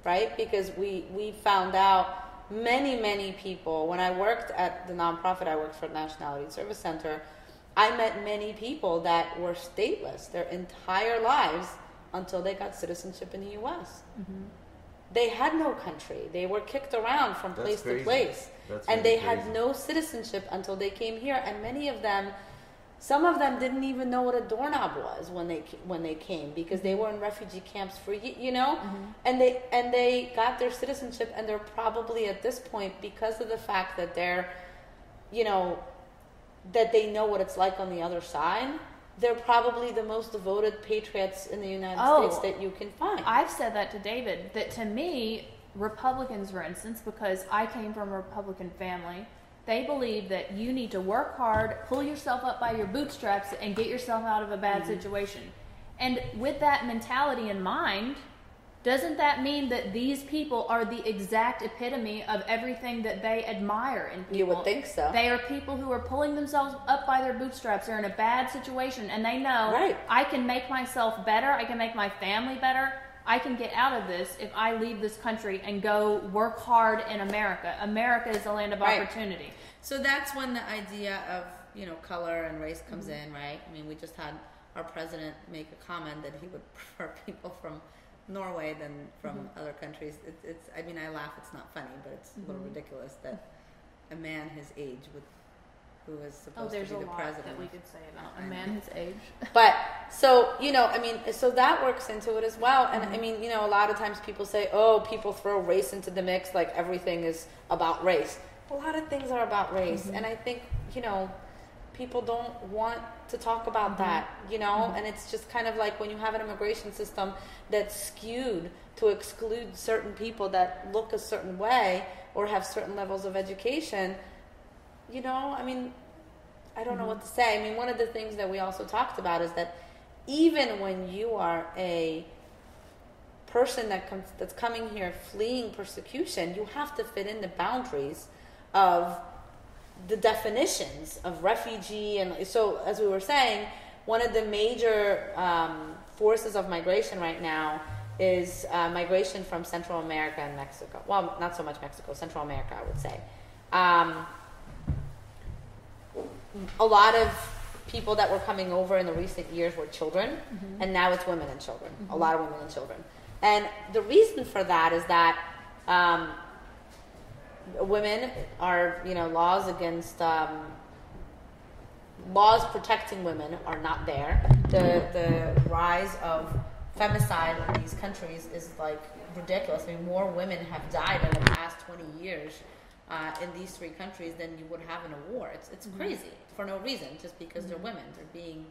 right? Because we found out many people, when I worked at the nonprofit, I worked for the Nationality Service Center, I met many people that were stateless their entire lives until they got citizenship in the U.S. They had no country. They were kicked around from place to place. And they had no citizenship until they came here. And many of them, some of them didn't even know what a doorknob was when they came, because they were in refugee camps for, you know, and they got their citizenship, and they're probably at this point, because of the fact that they're, you know, that they know what it's like on the other side, they're probably the most devoted patriots in the United States that you can find. I've said that to David, that to me, Republicans, for instance, because I came from a Republican family, they believe that you need to work hard, pull yourself up by your bootstraps, and get yourself out of a bad situation. And with that mentality in mind, doesn't that mean that these people are the exact epitome of everything that they admire in people? You would think so. They are people who are pulling themselves up by their bootstraps. They're in a bad situation, and they know, I can make myself better, I can make my family better, I can get out of this if I leave this country and go work hard in America. America is a land of opportunity. So that's when the idea of, you know, color and race comes in, right? I mean, we just had our president make a comment that he would prefer people from Norway than from other countries. It's I mean, I laugh, it's not funny, but it's a little ridiculous that a man his age who is supposed to be the president. That we could say about a man his age. But so, you know, I mean, so that works into it as well. And I mean, you know, a lot of times people say, oh, people throw race into the mix, like everything is about race. A lot of things are about race. And I think, you know, people don't want to talk about that, you know, and it's just kind of like when you have an immigration system that's skewed to exclude certain people that look a certain way or have certain levels of education, you know, I mean, I don't know what to say. I mean, one of the things that we also talked about is that even when you are a person that's coming here fleeing persecution, you have to fit in the boundaries of the definitions of refugee. And so, as we were saying, one of the major forces of migration right now is migration from Central America and Mexico. Well, not so much Mexico, Central America, I would say. A lot of people that were coming over in the recent years were children, and now it's women and children. A lot of women and children. And the reason for that is that women are, you know, laws against laws protecting women are not there. The rise of femicide in these countries is like ridiculous. I mean, more women have died in the past 20 years in these three countries than you would have in a war. It's crazy for no reason, just because they're women. They're being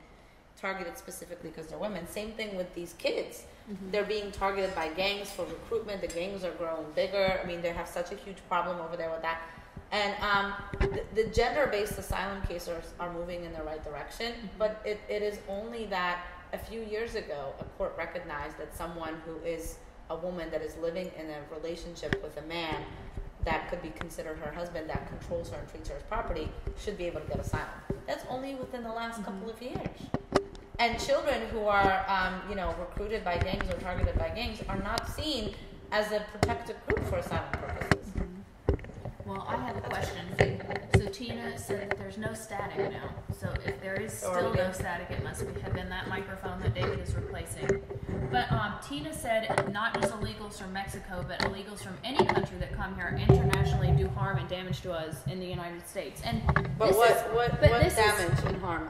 targeted specifically because they're women. Same thing with these kids. They're being targeted by gangs for recruitment. The gangs are growing bigger. I mean, they have such a huge problem over there with that. And the gender-based asylum cases are moving in the right direction, but it is only that a few years ago, a court recognized that someone who is a woman that is living in a relationship with a man that could be considered her husband, that controls her and treats her as property, should be able to get asylum. That's only within the last couple of years. And children who are, you know, recruited by gangs or targeted by gangs are not seen as a protected group for asylum purposes. Well, I have a question. So Tina said that there's no static now. So if there is still no static, it must have been that microphone that David is replacing. But Tina said not just illegals from Mexico, but illegals from any country that come here internationally do harm and damage to us in the United States. And But what damage and harm?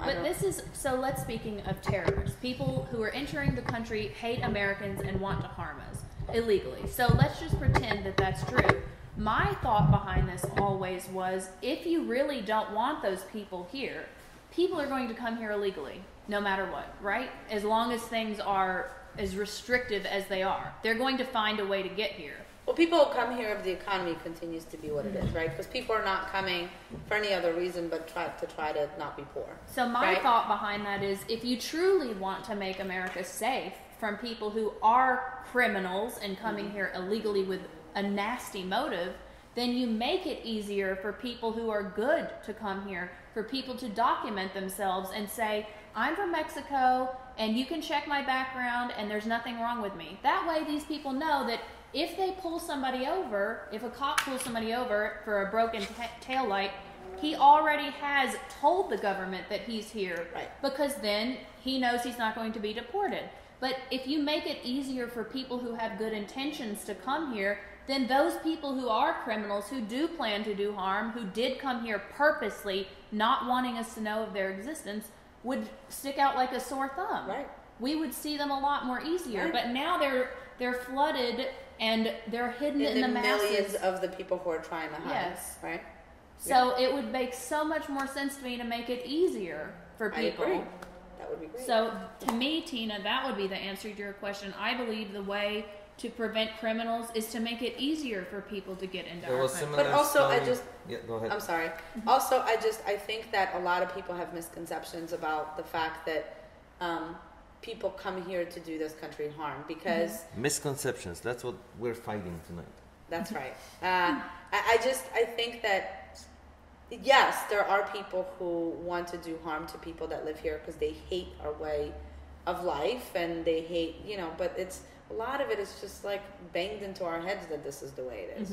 So let's speaking of terrorists, people who are entering the country, hate Americans, and want to harm us illegally. So let's just pretend that that's true. My thought behind this always was, if you really don't want those people here, people are going to come here illegally, no matter what, right? As long as things are as restrictive as they are. They're going to find a way to get here. Well, people come here if the economy continues to be what it is, right? Because people are not coming for any other reason but try to not be poor. So my thought behind that is, if you truly want to make America safe from people who are criminals and coming here illegally with a nasty motive, then you make it easier for people who are good to come here, for people to document themselves and say, I'm from Mexico and you can check my background and there's nothing wrong with me. That way these people know that if they pull somebody over, if a cop pulls somebody over for a broken tail light, he already has told the government that he's here, because then he knows he's not going to be deported. But if you make it easier for people who have good intentions to come here, then those people who are criminals, who do plan to do harm, who did come here purposely, not wanting us to know of their existence, would stick out like a sore thumb. Right. We would see them a lot more easier. But now they're flooded and they're hidden in the masses. Millions of the people who are trying to hide. Yes. Right. So it would make so much more sense to me to make it easier for people. I agree. That would be great. So to me, Tina, that would be the answer to your question. I believe the way to prevent criminals is to make it easier for people to get into our country. But also, go ahead. I'm sorry. Also, I think that a lot of people have misconceptions about the fact that people come here to do this country harm, because misconceptions. That's what we're fighting tonight. That's right. I think that yes, there are people who want to do harm to people that live here because they hate our way of life and they hate, but a lot of it is just like banged into our heads that this is the way it is,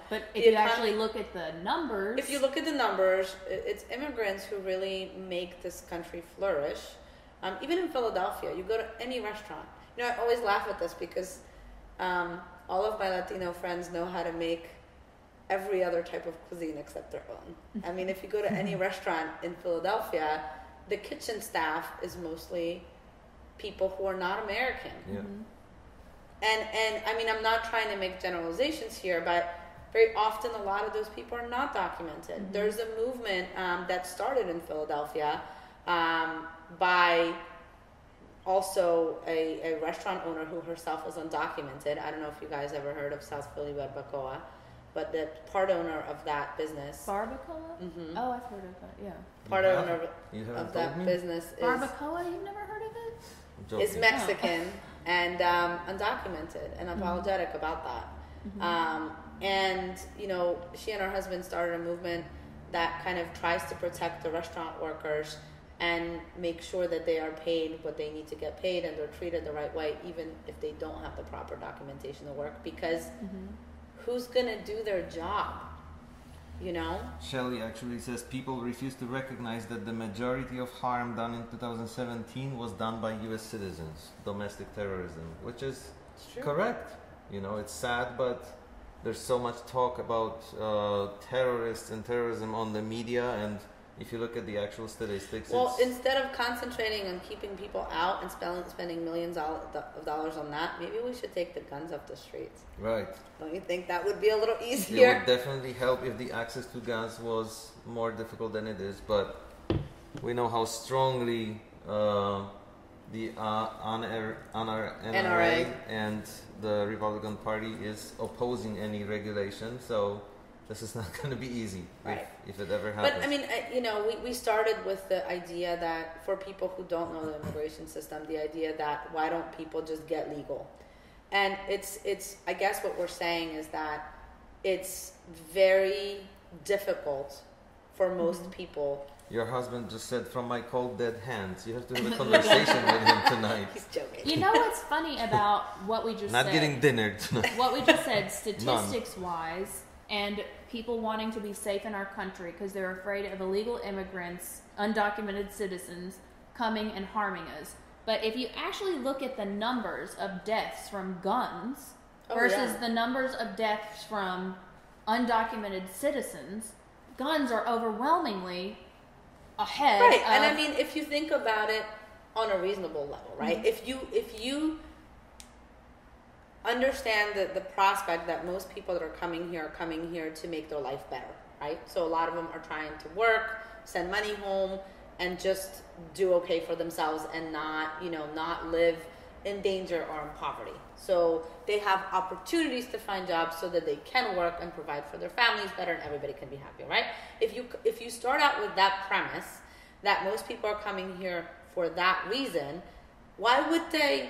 But if you actually look at the numbers... If you look at the numbers, it's immigrants who really make this country flourish. Even in Philadelphia, you go to any restaurant. I always laugh at this because all of my Latino friends know how to make every other type of cuisine except their own. I mean, if you go to any restaurant in Philadelphia, the kitchen staff is mostly people who are not American. Yeah. And I mean, I'm not trying to make generalizations here, but very often a lot of those people are not documented. There's a movement that started in Philadelphia by also a restaurant owner who herself is undocumented. I don't know if you guys ever heard of South Philly Barbacoa, but the part owner of that business... Barbacoa? Mm-hmm. Oh, I've heard of that, yeah. Part owner of that business is... Barbacoa? You've never heard of it? Is Mexican and undocumented and apologetic about that. And, she and her husband started a movement that kind of tries to protect the restaurant workers and make sure that they are paid what they need to get paid and they're treated the right way, even if they don't have the proper documentation to work, because who's going to do their job? Shelley actually says people refuse to recognize that the majority of harm done in 2017 was done by U.S. citizens, domestic terrorism, which is correct. It's sad, but there's so much talk about terrorists and terrorism on the media, and if you look at the actual statistics... Well, instead of concentrating on keeping people out and spending millions of dollars on that, maybe we should take the guns off the streets. Right. Don't you think that would be a little easier? It would definitely help if the access to guns was more difficult than it is, but we know how strongly the NRA and the Republican Party is opposing any regulation, so this is not going to be easy if it ever happens. But I mean, we started with the idea that for people who don't know the immigration system, the idea that why don't people just get legal? And it's I guess what we're saying is that it's very difficult for most people. Your husband just said, from my cold dead hands. You have to have a conversation with him tonight. He's joking. You know what's funny about what we just Not said? getting dinner tonight. What we just said, statistics-wise, and people wanting to be safe in our country because they're afraid of illegal immigrants, undocumented citizens, coming and harming us. But if you actually look at the numbers of deaths from guns versus the numbers of deaths from undocumented citizens, guns are overwhelmingly ahead. Right, and I mean, if you think about it on a reasonable level, right? Mm-hmm. If you understand the prospect that most people that are coming here to make their life better, right? So a lot of them are trying to work, send money home, and just do okay for themselves and not live in danger or in poverty. So they have opportunities to find jobs so that they can work and provide for their families better, and everybody can be happy, right? If you start out with that premise that most people are coming here for that reason, why would they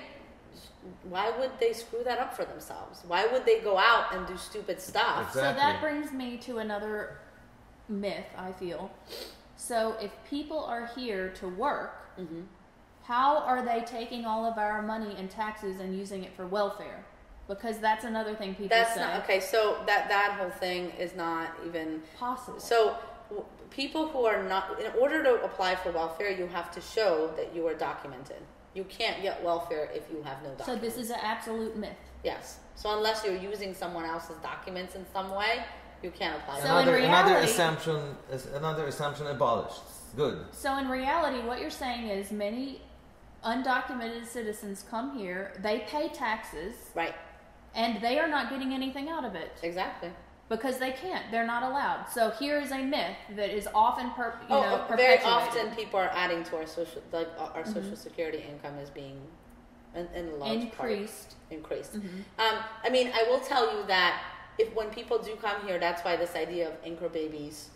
screw that up for themselves? Why would they go out and do stupid stuff? Exactly. So that brings me to another myth, I feel. So if people are here to work, how are they taking all of our money and taxes and using it for welfare? Because that's another thing people say. Not, okay, so that whole thing is not even possible. So people who are not, in order to apply for welfare, you have to show that you are documented. You can't get welfare if you have no documents. So this is an absolute myth. Yes. So unless you're using someone else's documents in some way, you can't apply. So in reality, another assumption abolished. Good. So in reality, what you're saying is many undocumented citizens come here, they pay taxes, right, and they are not getting anything out of it. Exactly. Because they can't. They're not allowed. So here is a myth that is often perpetuated. Very often people are adding to our social, our social security income is being in large part increased. I mean, I will tell you that when people do come here, that's why this idea of anchor babies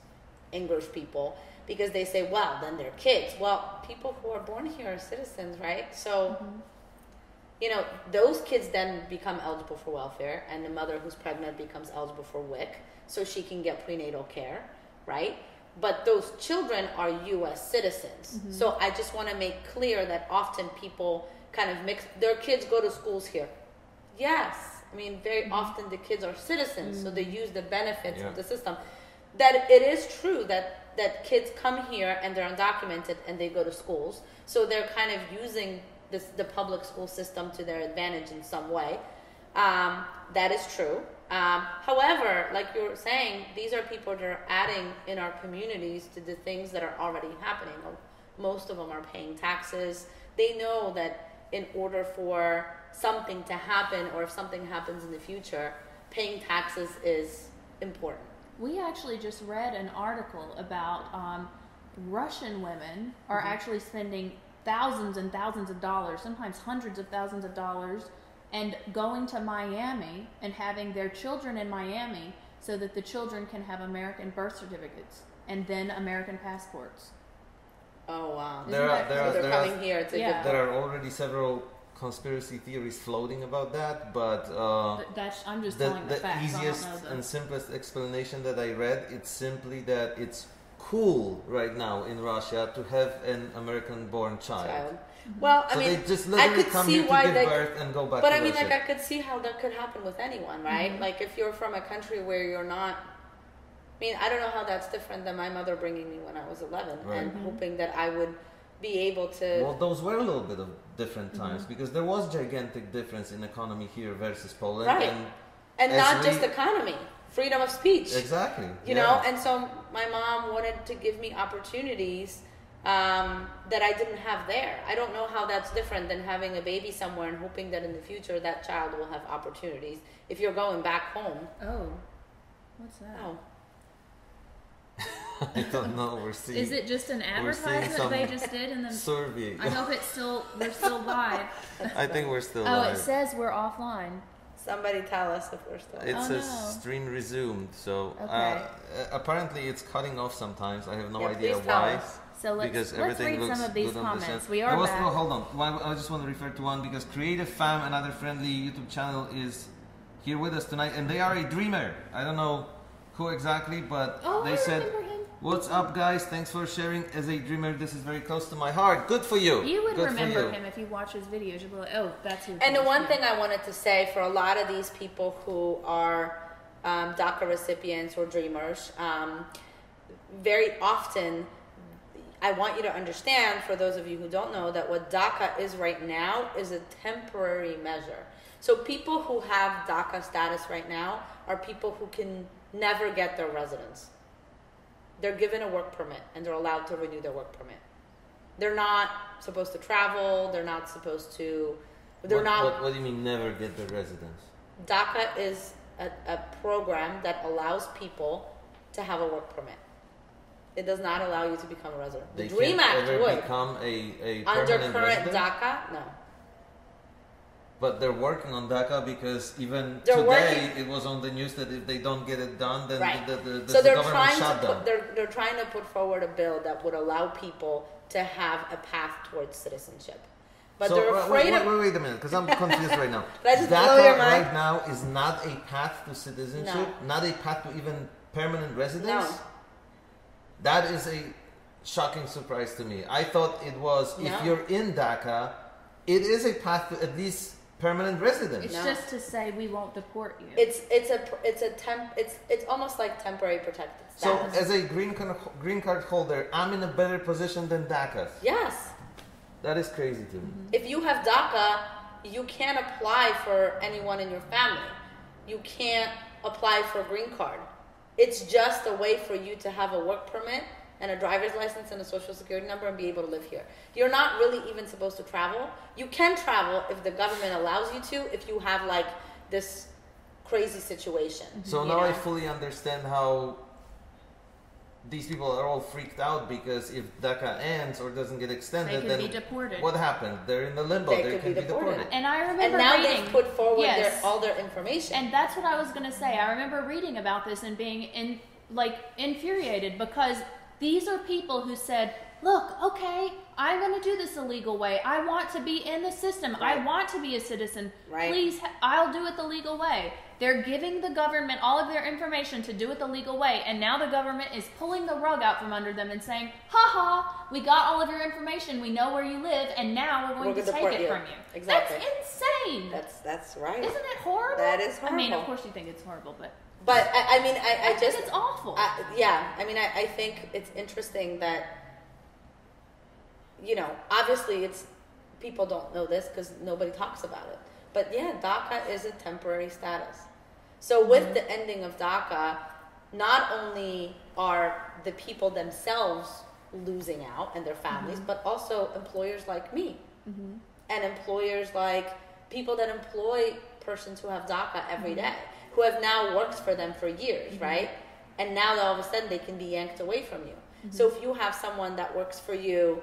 angers people, because they say, well, then they're kids. Well, people who are born here are citizens, right? So, those kids then become eligible for welfare, and the mother who's pregnant becomes eligible for WIC, so she can get prenatal care, right? But those children are U.S. citizens. So I just want to make clear that often people kind of mix, their kids go to schools here. Yes. I mean, very often the kids are citizens, so they use the benefits of the system. That it is true that kids come here and they're undocumented and they go to schools, so they're kind of using the public school system to their advantage in some way. That is true. However, like you were saying, these are people that are adding in our communities to the things that are already happening. Most of them are paying taxes. They know that in order for something to happen, or if something happens in the future, paying taxes is important. We actually just read an article about Russian women are actually spending thousands and thousands of dollars, sometimes hundreds of thousands of dollars, and going to Miami and having their children in Miami so that the children can have American birth certificates and then American passports. Oh, wow. They're coming here to Yeah. There are already several conspiracy theories floating about that, but I'm just telling the facts. The easiest and simplest explanation that I read, it's simply that it's cool right now in Russia to have an American-born child. Well, So I mean, they just I literally could come see here to why give they. birth and go back But to I mean, Russia. like, I could see how that could happen with anyone, right? Like, if you're from a country where you're not. I mean, I don't know how that's different than my mother bringing me when I was 11 and hoping that I would be able to. Well, those were a little bit of different times because there was gigantic difference in economy here versus Poland, Right. And not just economy, freedom of speech. Exactly. You know, and so my mom wanted to give me opportunities that I didn't have there. I don't know how that's different than having a baby somewhere and hoping that in the future that child will have opportunities if you're going back home. Oh, what's that? Oh. I don't know. We're seeing. Is it just an advertisement they just did in the survey? I hope we're still live. I think we're still Oh, live. it says we're offline. Somebody tell us if we're still. It says no. stream resumed. So Okay. apparently it's cutting off sometimes. I have no Yeah, idea please tell why. us. So Because let's everything read looks some of these good on the comments. set. We are back. Hold on. I just want to refer to one because Creative Fam, another friendly YouTube channel, is here with us tonight, and they are a dreamer. I don't know who exactly, but Oh, they I said, remember him. What's up, guys? Thanks for sharing. As a dreamer, this is very close to my heart. Good for you. You would Good remember him if you watch his videos. You'd be like, oh, that's who. And the one thing I wanted to say for a lot of these people who are DACA recipients or dreamers, very often, I want you to understand, for those of you who don't know, that what DACA is right now is a temporary measure. So people who have DACA status right now are people who can never get their residence. They're given a work permit and they're allowed to renew their work permit. They're not supposed to travel. They're not supposed to. What do you mean never get the residence? DACA is a program that allows people to have a work permit. It does not allow you to become a resident. The Dream Act would become a under permanent current resident? DACA. No. But they're working on DACA because even today it was on the news that if they don't get it done, then so the government shut down. They're trying to put forward a bill that would allow people to have a path towards citizenship. But so, they're afraid wait a minute, because I'm confused right now. Did I just blow your mind? Right now is not a path to citizenship, not a path to even permanent residence. No. That is a shocking surprise to me. I thought it was, if you're in DACA, it is a path to at least permanent residence. It's just to say we won't deport you. It's almost like temporary protected status. So as a green card holder, I'm in a better position than DACA. Yes. That is crazy to me. If you have DACA, you can't apply for anyone in your family. You can't apply for a green card. It's just a way for you to have a work permit and a driver's license and a social security number and be able to live here. You're not really even supposed to travel. You can travel if the government allows you to, if you have like this crazy situation. So now I fully understand how these people are all freaked out, because if DACA ends or doesn't get extended, they then be deported. What happened? They're in the limbo. They can be deported. And I remember and now reading, they've put forward all their information. And that's what I was going to say. I remember reading about this and being infuriated, because these are people who said, look, okay, I'm going to do this the legal way. I want to be in the system. Right. I want to be a citizen. Right. Please, I'll do it the legal way. They're giving the government all of their information to do it the legal way, and now the government is pulling the rug out from under them and saying, ha, we got all of your information, we know where you live, and now we're going to take it from you. Exactly. That's insane. That's right. Isn't it horrible? That is horrible. I mean, of course you think it's horrible, but I think it's awful. I think it's interesting that, obviously people don't know this because nobody talks about it. But DACA is a temporary status. So with the ending of DACA, not only are the people themselves losing out and their families, but also employers like me and employers like people that employ persons who have DACA every day, who have now worked for them for years, right? And now all of a sudden they can be yanked away from you. So if you have someone that works for you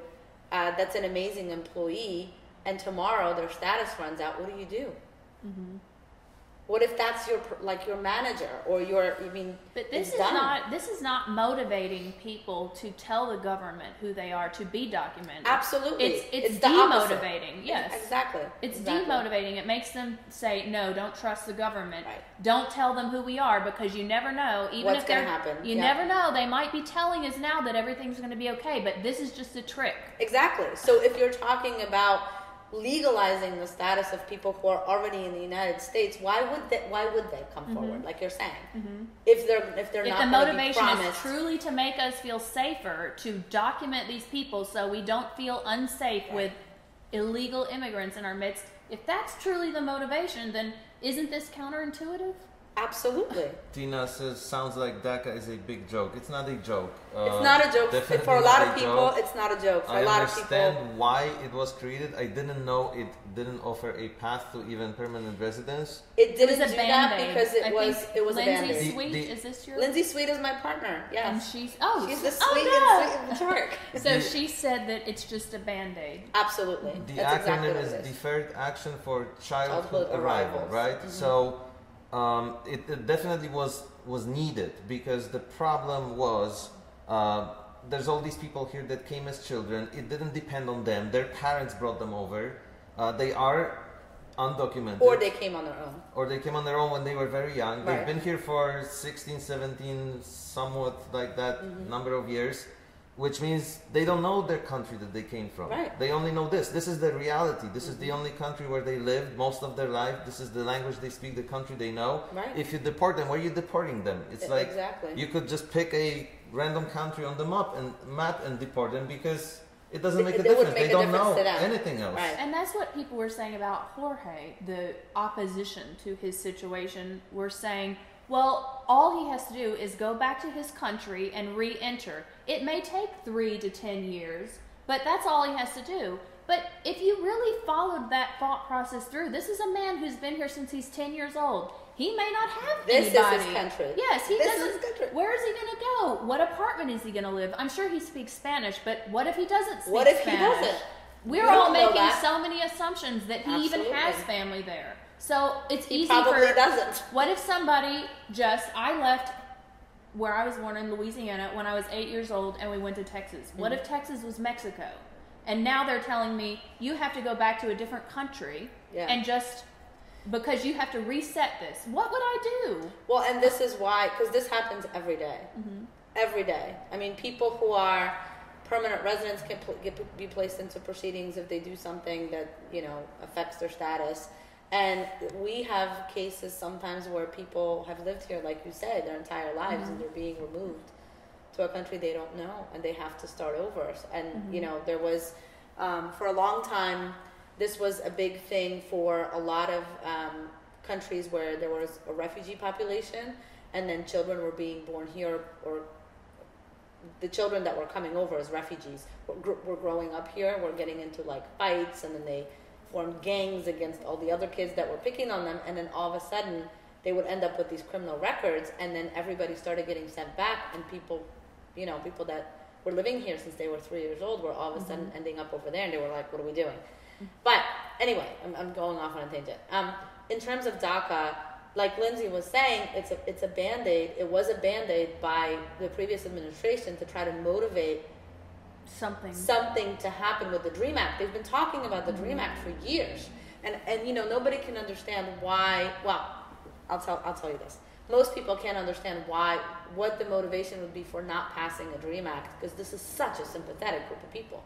that's an amazing employee, and tomorrow their status runs out, what do you do? What if that's your manager or But this is not motivating people to tell the government who they are to be documented. Absolutely. It's demotivating. Yes. Exactly. It's demotivating. It makes them say, no, don't trust the government. Right. Don't tell them who we are, because you never know. Even what's going to happen. You never know. They might be telling us now that everything's going to be okay, but this is just a trick. Exactly. So if you're talking about legalizing the status of people who are already in the United States, why would they come forward, like you're saying? If the motivation is truly to make us feel safer, to document these people so we don't feel unsafe with illegal immigrants in our midst, if that's truly the motivation, then isn't this counterintuitive? Absolutely. Tina says, sounds like DACA is a big joke. It's not a joke. It's not a joke. For a lot of people, it's not a joke. For a lot of people, I understand why it was created. I didn't know it didn't offer a path to even permanent residence. It didn't do that because it was a Band-Aid. Lindsay Sweet, is this your... Lindsay Sweet is my partner, yes. And she's the sweet Paciorek. So she said that it's just a Band-Aid. Absolutely. The That's acronym exactly is Deferred Action for Childhood Arrival, right? So it definitely was needed, because the problem was there's all these people here that came as children. It didn't depend on them. Their parents brought them over. They are undocumented. Or they came on their own. Or they came on their own when they were very young. Right. They've been here for 16, 17, somewhat like that number of years, which means they don't know their country that they came from. Right. They only know this. This is their reality. This is the only country where they lived most of their life. This is the language they speak, the country they know. Right. If you deport them, where are you deporting them? It's like Exactly. you could just pick a random country on the map and deport them because it doesn't make a difference. They don't know anything else. Right. And that's what people were saying about Jorge, the opposition to his situation. Were saying, well, all he has to do is go back to his country and re-enter. It may take 3 to 10 years, but that's all he has to do. But if you really followed that thought process through, this is a man who's been here since he's 10 years old. He may not have anybody. This is his country. Yes, he This doesn't. is his country. Where is he going to go? What apartment is he going to live? I'm sure he speaks Spanish, but what if he doesn't speak What if Spanish? he doesn't? We're We all don't know making that. so many assumptions that he even Absolutely. has family there. So it's He easy probably for. doesn't. What if somebody I left where I was born in Louisiana when I was 8 years old and we went to Texas. What if Texas was Mexico? And now they're telling me you have to go back to a different country and just because you have to reset this. What would I do? Well, and this is why, because this happens every day. Every day. I mean, people who are permanent residents can be placed into proceedings if they do something that, affects their status. And we have cases sometimes where people have lived here, like you said, their entire lives, and they're being removed to a country they don't know, and they have to start over. And, there was, for a long time, this was a big thing for a lot of countries where there was a refugee population, and then children were being born here, or the children that were coming over as refugees were growing up here, were getting into like fights, and then they formed gangs against all the other kids that were picking on them, and then all of a sudden they would end up with these criminal records, and then everybody started getting sent back, and people that were living here since they were 3 years old were all of a sudden ending up over there, and they were like, what are we doing? But anyway, I'm going off on a tangent. In terms of DACA, like Lindsay was saying, it's a Band-Aid. It was a Band-Aid by the previous administration to try to motivate something to happen with the DREAM Act. They've been talking about the DREAM Act for years, and nobody can understand why. Well, I'll tell you this. Most people can't understand what the motivation would be for not passing a DREAM Act, because this is such a sympathetic group of people.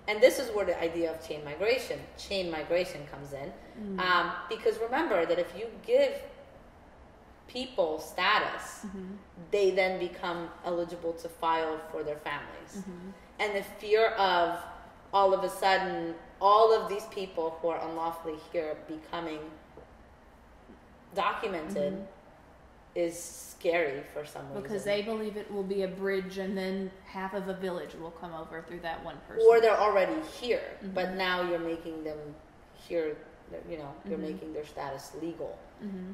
And this is where the idea of chain migration comes in. Because remember that if you give people status, they then become eligible to file for their families. And the fear of all of a sudden, all of these people who are unlawfully here becoming documented is scary for some reason. Because they believe it will be a bridge and then half of a village will come over through that one person. Or they're already here, but now you're making them here, you're making their status legal.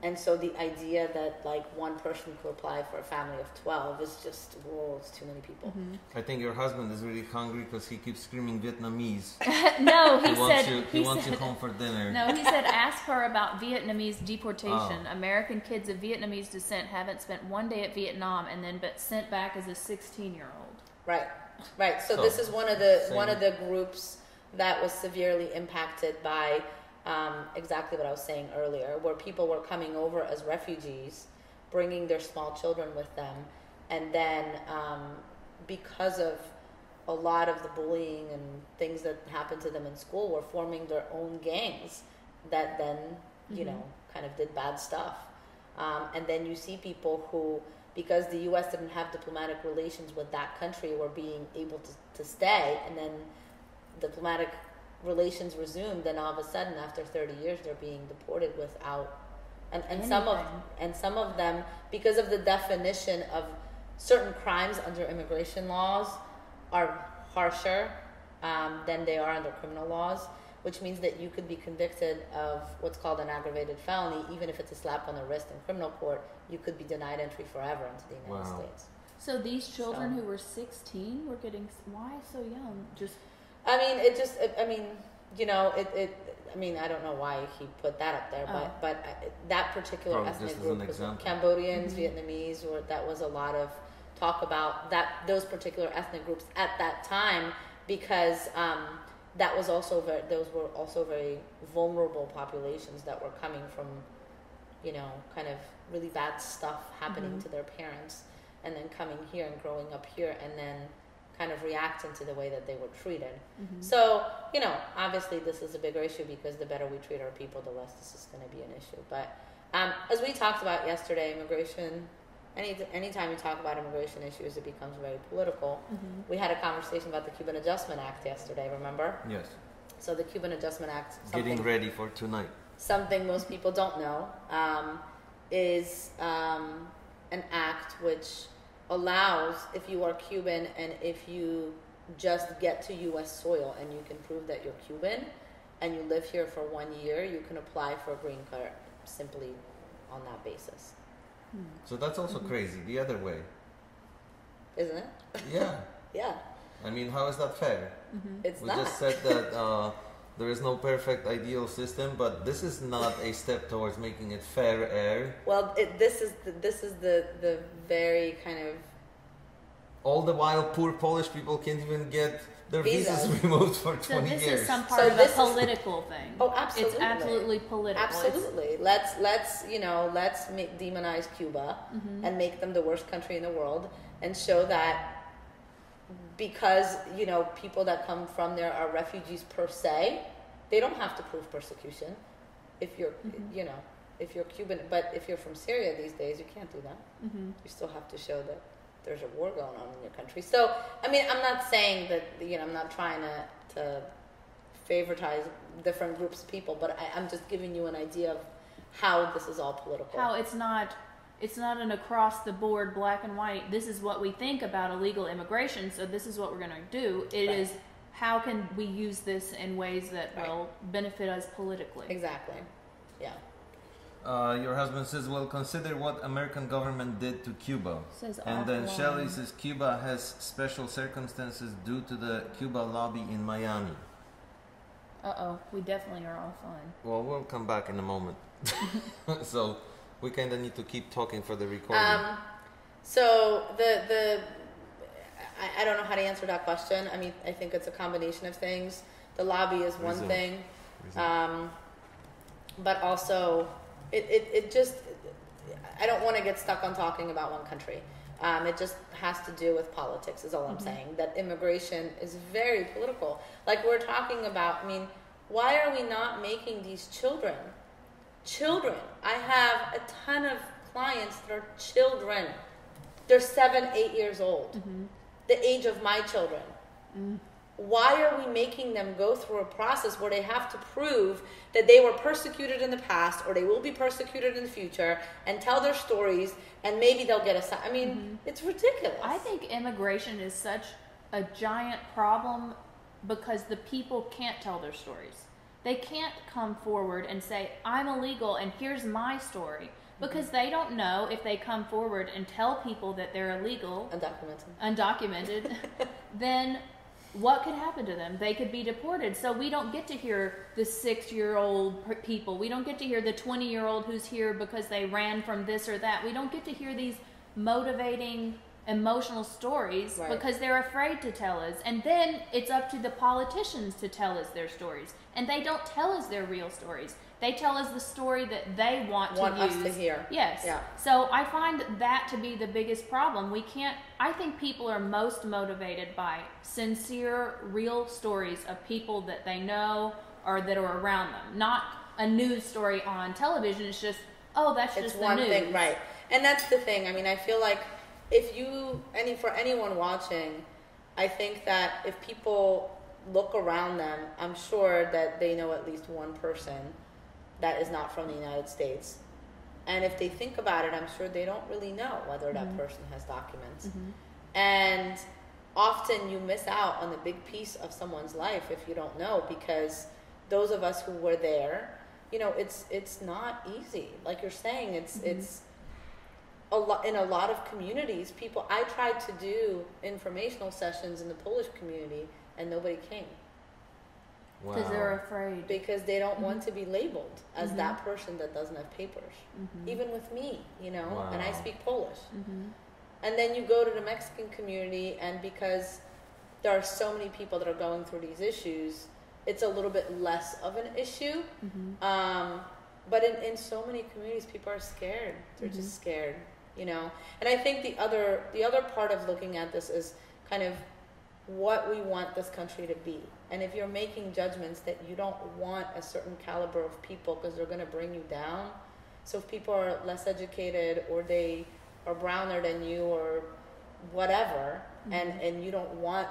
And so the idea that like one person could apply for a family of 12 is just, it's too many people. I think your husband is really hungry because he keeps screaming Vietnamese. No, he wants you home for dinner. No, he said, ask her about Vietnamese deportation. American kids of Vietnamese descent haven't spent one day at Vietnam and then but sent back as a 16-year-old. Right. So this is one of the groups that was severely impacted by exactly what I was saying earlier, where people were coming over as refugees, bringing their small children with them, and then because of a lot of the bullying and things that happened to them in school, were forming their own gangs that then, kind of did bad stuff. And then you see people who, because the U.S. didn't have diplomatic relations with that country, were being able to stay, and then diplomatic relations resumed, then all of a sudden after 30 years they're being deported without and some of them, because of the definition of certain crimes under immigration laws, are harsher than they are under criminal laws, which means that you could be convicted of what's called an aggravated felony. Even if it's a slap on the wrist in criminal court, you could be denied entry forever into the United States. So these children who were 16 were getting, why so young? I don't know why he put that up there, but that particular ethnic group was Cambodians, Vietnamese, or that was a lot of talk about those particular ethnic groups at that time, because that was also those were also very vulnerable populations that were coming from, you know, kind of really bad stuff happening to their parents, and then coming here and growing up here, and then kind of reacting to the way that they were treated. So, you know, obviously this is a bigger issue, because the better we treat our people, the less this is going to be an issue. But as we talked about yesterday, immigration, anytime you talk about immigration issues, it becomes very political. We had a conversation about the Cuban Adjustment Act yesterday, remember? Yes. So the Cuban Adjustment Act, Getting ready for tonight. something most people don't know, is an act which allows, if you are Cuban and if you just get to U.S. soil and you can prove that you're Cuban and you live here for 1 year, you can apply for a green card simply on that basis. So that's also crazy, the other way. Isn't it? Yeah. Yeah. I mean, how is that fair? It's We not. just said that there is no perfect ideal system, but this is not a step towards making it fairer. Well, this is the very kind of... All the while, poor Polish people can't even get their visas removed for 20 So this years. is some part of a political thing. Oh, absolutely. It's absolutely political. Absolutely. Let's demonize Cuba and make them the worst country in the world, and show that because, you know, people that come from there are refugees per se, they don't have to prove persecution. If you're, you know, if you're Cuban, but if you're from Syria these days, you can't do that. You still have to show that there's a war going on in your country. So, I mean, I'm not saying that, you know, I'm not trying to favoritize different groups of people, but I'm just giving you an idea of how this is all political. How it's not an across the board black and white, this is what we think about illegal immigration, so this is what we're going to do. It is how can we use this in ways that will benefit us politically. Exactly. Yeah. Your husband says, well, consider what American government did to Cuba. Says And then offline. Shelley says, Cuba has special circumstances due to the Cuba lobby in Miami. Uh-oh, we definitely are offline. Well, we'll come back in a moment. So we kind of need to keep talking for the recording. So I don't know how to answer that question. I mean, I think it's a combination of things. The lobby is one thing. But also, it just, I don't want to get stuck on talking about one country. It just has to do with politics, is all I'm saying. That immigration is very political. Like we're talking about, I mean, why are we not making these children? I have a ton of clients that are children. They're 7, 8 years old. The age of my children. Why are we making them go through a process where they have to prove that they were persecuted in the past or they will be persecuted in the future and tell their stories and maybe they'll get asylum? I mean, it's ridiculous. I think immigration is such a giant problem because the people can't tell their stories. They can't come forward and say, I'm illegal and here's my story. Because they don't know if they come forward and tell people that they're illegal, undocumented, then what could happen to them? They could be deported. So we don't get to hear the 6-year-old people. We don't get to hear the 20-year-old who's here because they ran from this or that. We don't get to hear these motivating, emotional stories because they're afraid to tell us. And then it's up to the politicians to tell us their stories. And they don't tell us their real stories. They tell us the story that they want to use. us to hear. Yes. Yeah. So I find that to be the biggest problem. I think people are most motivated by sincere, real stories of people that they know or that are around them. Not a news story on television. It's just, that's just the news. Thing, right. And that's the thing. I mean, I feel like for anyone watching, I think that if people look around them, I'm sure that they know at least one person that is not from the United States. And if they think about it, I'm sure they don't really know whether that person has documents. And often you miss out on the big piece of someone's life if you don't know, because those of us who were there, you know, it's not easy. Like you're saying, it's a lot in a lot of communities. I tried to do informational sessions in the Polish community and nobody came. Because they're afraid. Because they don't want to be labeled as that person that doesn't have papers. Even with me, you know, and I speak Polish. And then you go to the Mexican community, and because there are so many people that are going through these issues, it's a little bit less of an issue. But in so many communities, people are scared. They're just scared, you know. And I think the other part of looking at this is kind of what we want this country to be. And if you're making judgments that you don't want a certain caliber of people because they're going to bring you down. So if people are less educated or they are browner than you or whatever, and you don't want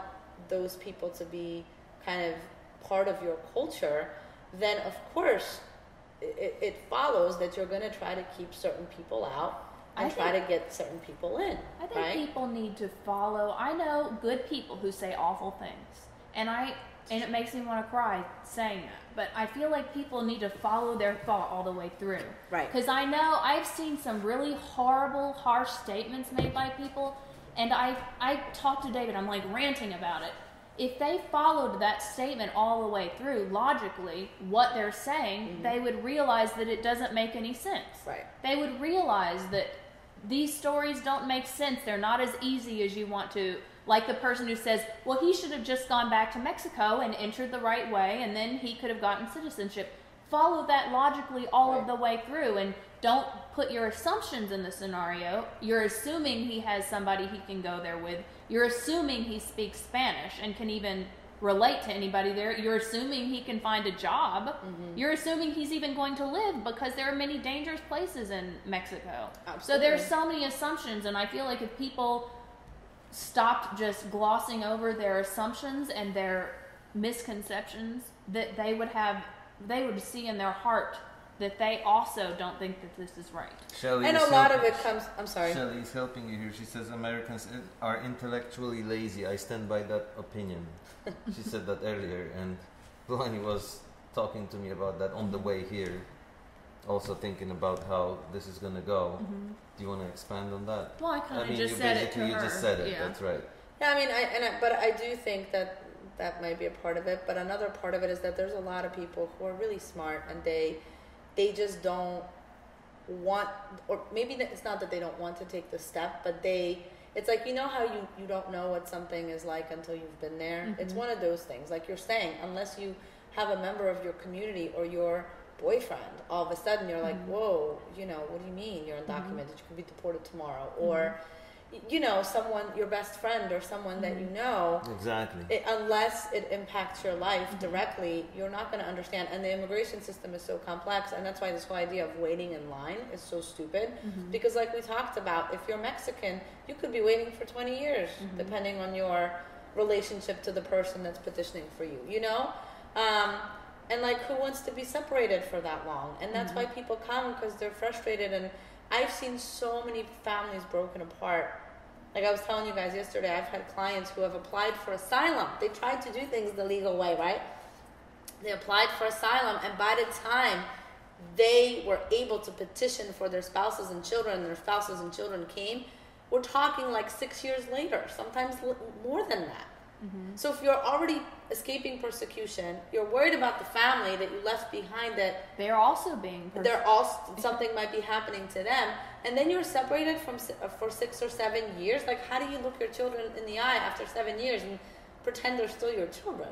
those people to be kind of part of your culture, then of course it follows that you're going to try to keep certain people out and try to get certain people in. I think people need to follow. I know good people who say awful things, and it makes me want to cry saying that. But I feel like people need to follow their thought all the way through. Right. Because I know I've seen some really horrible, harsh statements made by people, and I talked to David, I'm like ranting about it. If they followed that statement all the way through, logically, what they're saying, they would realize that it doesn't make any sense. Right. They would realize that these stories don't make sense. They're not as easy as you want to. Like the person who says, well, he should have just gone back to Mexico and entered the right way, and then he could have gotten citizenship. Follow that logically all of the way through, and don't put your assumptions in the scenario. You're assuming he has somebody he can go there with. You're assuming he speaks Spanish and can even relate to anybody there. You're assuming he can find a job. You're assuming he's even going to live, because there are many dangerous places in Mexico. Absolutely. So there's so many assumptions, and I feel like if people stopped just glossing over their assumptions and their misconceptions, that they would see in their heart that they also don't think that this is right. Shelley and a lot of it comes, I'm sorry. Shelley is helping you here. She says Americans are intellectually lazy. I stand by that opinion. She said that earlier, and Lonnie was talking to me about that on the way here, also thinking about how this is going to go. Do you want to expand on that? Well, I kind of just said it to her. You just said it, yeah. That's right. Yeah, I mean, but I do think that might be a part of it. But another part of it is that there's a lot of people who are really smart, and they just don't want, or maybe it's not that they don't want to take the step, but it's like, you know how you don't know what something is like until you've been there? It's one of those things. Like you're saying, unless you have a member of your community or your boyfriend, all of a sudden you're like, whoa, you know, what do you mean you're undocumented? You could be deported tomorrow. Or, you know, someone, your best friend or someone that you know. Exactly. Unless it impacts your life directly, you're not going to understand. And the immigration system is so complex, and that's why this whole idea of waiting in line is so stupid. Because like we talked about, if you're Mexican, you could be waiting for 20 years, depending on your relationship to the person that's petitioning for you, you know? And like, who wants to be separated for that long? And that's why people come, because they're frustrated. And I've seen so many families broken apart. Like I was telling you guys yesterday, I've had clients who have applied for asylum. They tried to do things the legal way, right? They applied for asylum, and by the time they were able to petition for their spouses and children, and their spouses and children came, we're talking like 6 years later, sometimes more than that. So if you're already escaping persecution, you're worried about the family that you left behind, that they're also being something might be happening to them, and then you're separated for 6 or 7 years. Like, how do you look your children in the eye after 7 years and pretend they're still your children?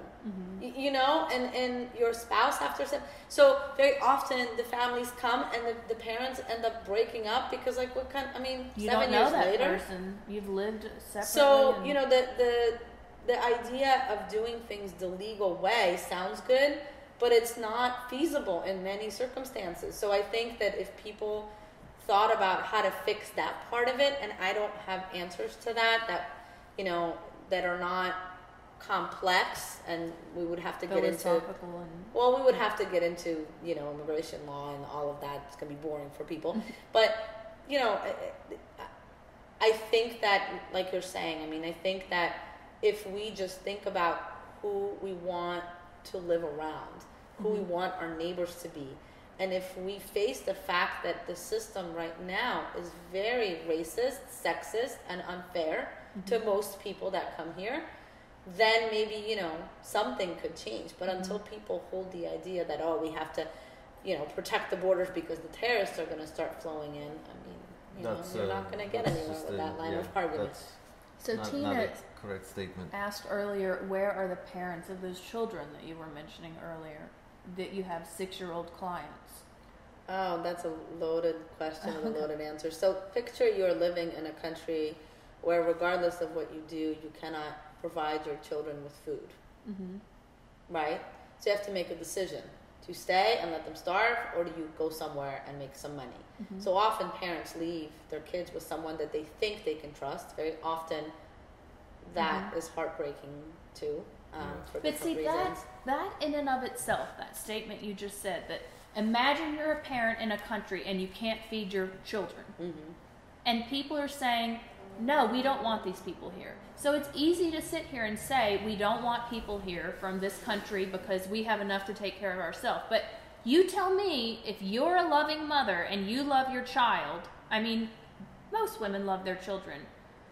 You know, and your spouse after 7. So very often the families come and the parents end up breaking up because, like, what kind? I mean, you 7 don't know years that later, person. You've lived separately. so you know the idea of doing things the legal way sounds good, but it's not feasible in many circumstances. So I think that if people thought about how to fix that part of it, and I don't have answers to that, you know, that are not complex, and we would have to get into, well, we would have to get into, you know, immigration law and all of that. It's going to be boring for people. But, you know, I think that, like you're saying, I mean, I think that if we just think about who we want to live around, who we want our neighbors to be, and if we face the fact that the system right now is very racist, sexist, and unfair to most people that come here, then maybe, you know, something could change. But until people hold the idea that, oh, we have to, you know, protect the borders because the terrorists are going to start flowing in, I mean, you know, you're not going to get anywhere with that line of argument. So not Tina, a correct statement. Asked earlier, where are the parents of those children that you were mentioning earlier, that you have 6-year-old clients? Oh, that's a loaded question with a loaded answer. So picture you're living in a country where regardless of what you do, you cannot provide your children with food. Mm-hmm. Right? So you have to make a decision. To stay and let them starve, or do you go somewhere and make some money? Mm-hmm. So often parents leave their kids with someone that they think they can trust. Very often that is heartbreaking too, for But different see, reasons. that in and of itself, that statement you just said, that imagine you're a parent in a country and you can't feed your children. Mm-hmm. And people are saying, no, we don't want these people here. So it's easy to sit here and say, we don't want people here from this country because we have enough to take care of ourselves. But you tell me, if you're a loving mother and you love your child, I mean, most women love their children.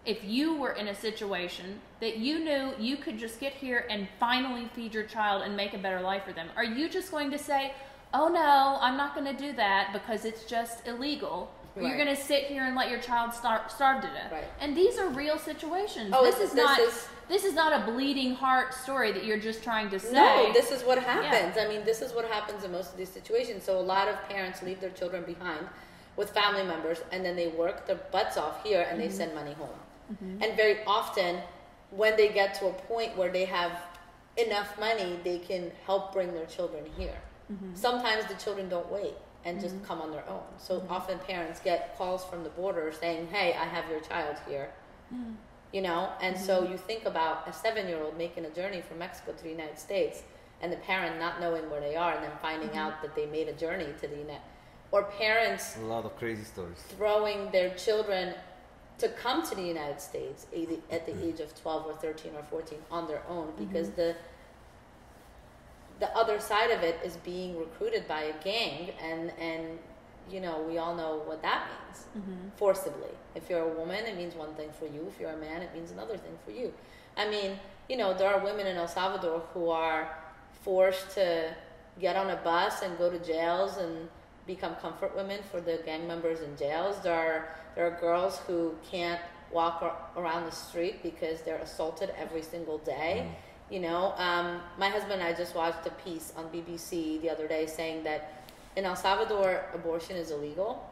If you were in a situation that you knew you could just get here and finally feed your child and make a better life for them, are you just going to say, oh no, I'm not going to do that because it's just illegal? Or you're going to sit here and let your child starve to death. Right. And these are real situations. Oh, this is not a bleeding heart story that you're just trying to say. No, this is what happens. Yeah. I mean, this is what happens in most of these situations. So a lot of parents leave their children behind with family members, and then they work their butts off here and they send money home. Mm-hmm. And very often, when they get to a point where they have enough money, they can help bring their children here. Mm-hmm. Sometimes the children don't wait and just come on their own. So often parents get calls from the border saying, hey, I have your child here. You know, and so you think about a 7-year-old making a journey from Mexico to the United States, and the parent not knowing where they are, and then finding out that they made a journey to the United, or parents a lot of crazy stories throwing their children to come to the United States at the age of 12 or 13 or 14 on their own, because the other side of it is being recruited by a gang, and you know, we all know what that means. Forcibly. If you're a woman, it means one thing for you. If you're a man, it means another thing for you. I mean, you know, there are women in El Salvador who are forced to get on a bus and go to jails and become comfort women for the gang members in jails. There are girls who can't walk around the street because they're assaulted every single day. You know, my husband and I just watched a piece on BBC the other day saying that in El Salvador, abortion is illegal,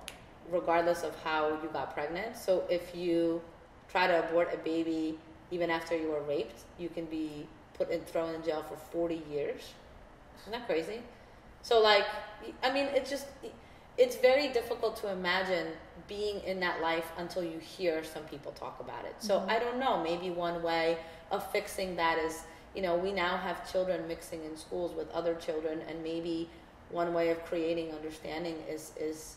regardless of how you got pregnant. So if you try to abort a baby, even after you were raped, you can be thrown in jail for 40 years. Isn't that crazy? So, like, I mean, it's very difficult to imagine being in that life until you hear some people talk about it. So I don't know, maybe one way of fixing that is, you know, we now have children mixing in schools with other children, and maybe one way of creating understanding is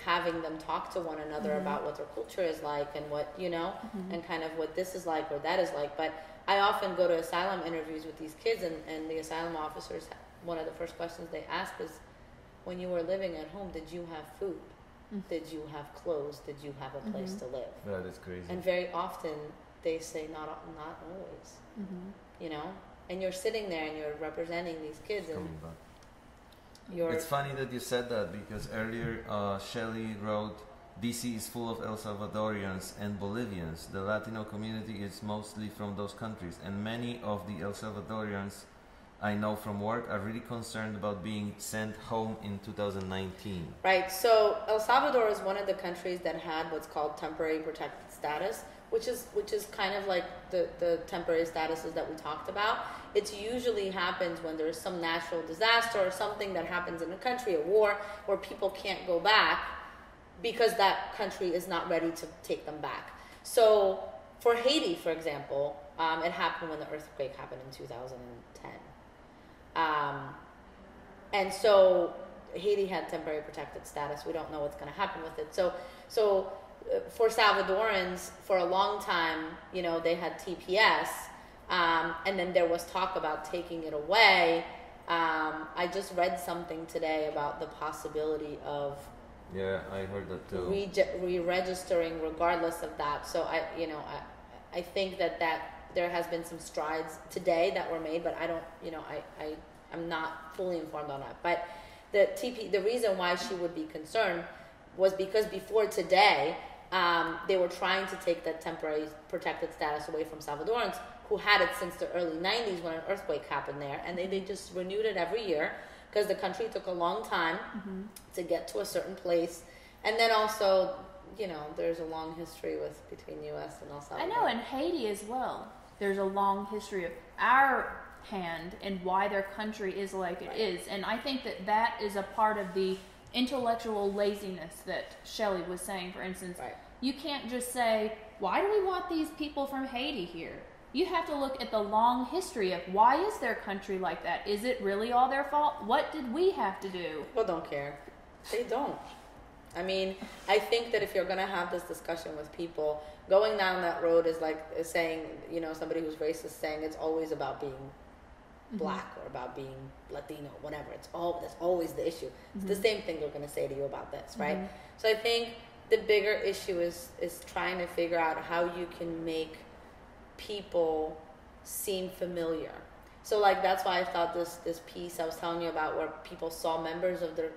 having them talk to one another about what their culture is like, and what, you know, and kind of what this is like or that is like. But I often go to asylum interviews with these kids, and the asylum officers, one of the first questions they ask is, when you were living at home, did you have food? Did you have clothes? Did you have a place to live? That is crazy. And very often they say not always. You know, and you're sitting there and you're representing these kids, and it's funny that you said that, because earlier Shelley wrote, DC is full of El Salvadorians and Bolivians. The Latino community is mostly from those countries, and many of the El Salvadorians I know from work are really concerned about being sent home in 2019. Right. So El Salvador is one of the countries that had what's called temporary protected status, which is kind of like the temporary statuses that we talked about. It usually happens when there's some natural disaster or something that happens in a country, a war, where people can't go back because that country is not ready to take them back. So for Haiti, for example, it happened when the earthquake happened in 2010. And so Haiti had temporary protected status. We don't know what's going to happen with it. So for Salvadorans, for a long time, you know, they had TPS, and then there was talk about taking it away. I just read something today about the possibility of I heard that too. Re-registering regardless of that. So I think that there has been some strides today that were made, but I don't, you know, I'm not fully informed on that. But the reason why she would be concerned was because before today, they were trying to take that temporary protected status away from Salvadorans who had it since the early 90s when an earthquake happened there. And they just renewed it every year because the country took a long time to get to a certain place. And then also, you know, there's a long history between U.S. and El Salvador. I know, and Haiti as well. There's a long history of our hand and why their country is like it is. And I think that is a part of the intellectual laziness that Shelley was saying, for instance. Right. You can't just say, why do we want these people from Haiti here? You have to look at the long history of why is their country like that? Is it really all their fault? What did we have to do? People don't care. They don't. I mean, I think that if you're going to have this discussion with people, going down that road is like saying, you know, somebody who's racist saying it's always about being black or about being Latino, whatever. That's always the issue. It's the same thing they're going to say to you about this, right? So I think the bigger issue is trying to figure out how you can make people seem familiar. So like that's why I thought this piece I was telling you about, where people saw members of their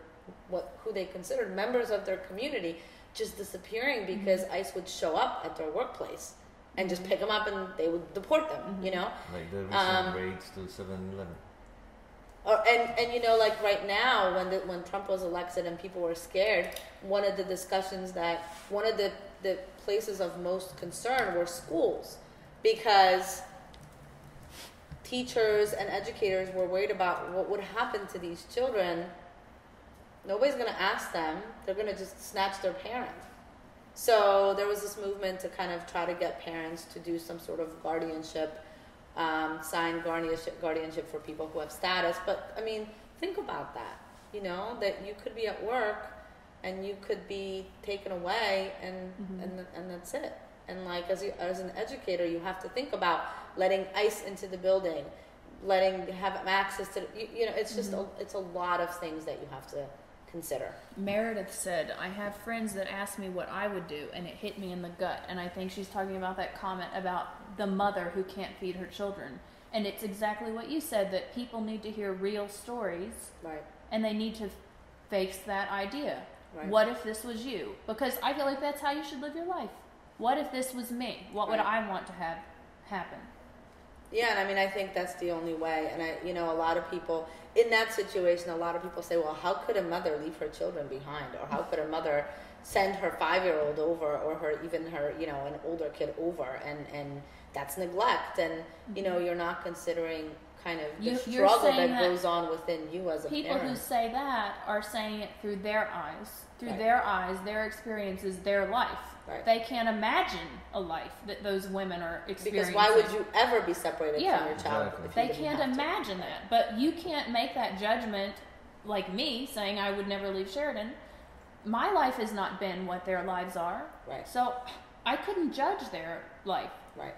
who they considered members of their community just disappearing because ICE would show up at their workplace and just pick them up and they would deport them, you know? Like the recent raids to 7-Eleven. And you know, like right now, when Trump was elected and people were scared, one of the places of most concern were schools, because teachers and educators were worried about what would happen to these children. Nobody's going to ask them. They're going to just snatch their parent. So there was this movement to kind of try to get parents to do some sort of guardianship, sign guardianship for people who have status. But, I mean, think about that, you know, that you could be at work and you could be taken away and that's it. And, like, as an educator, you have to think about letting ICE into the building, have access to, you know, it's just it's a lot of things that you have to consider. Meredith said, I have friends that ask me what I would do, and it hit me in the gut. And I think she's talking about that comment about the mother who can't feed her children. And it's exactly what you said, that people need to hear real stories. Right. And they need to face that idea. Right. What if this was you? Because I feel like that's how you should live your life. What if this was me? What would I want to have happen? Yeah, and I mean, I think that's the only way. And you know, a lot of people in that situation, a lot of people say, well, how could a mother leave her children behind? Or how could a mother send her 5-year-old over, or even her, you know, an older kid over? And that's neglect. And, you know, you're not considering kind of the struggle that goes on within you as a parent. People who say that are saying it through their eyes. Through their experiences, their life. Right. They can't imagine a life that those women are experiencing. Because why would you ever be separated from your child? Exactly. If they you can't imagine that. But you can't make that judgment like me, saying I would never leave Sheridan. My life has not been what their lives are. Right. So I couldn't judge their life. Right.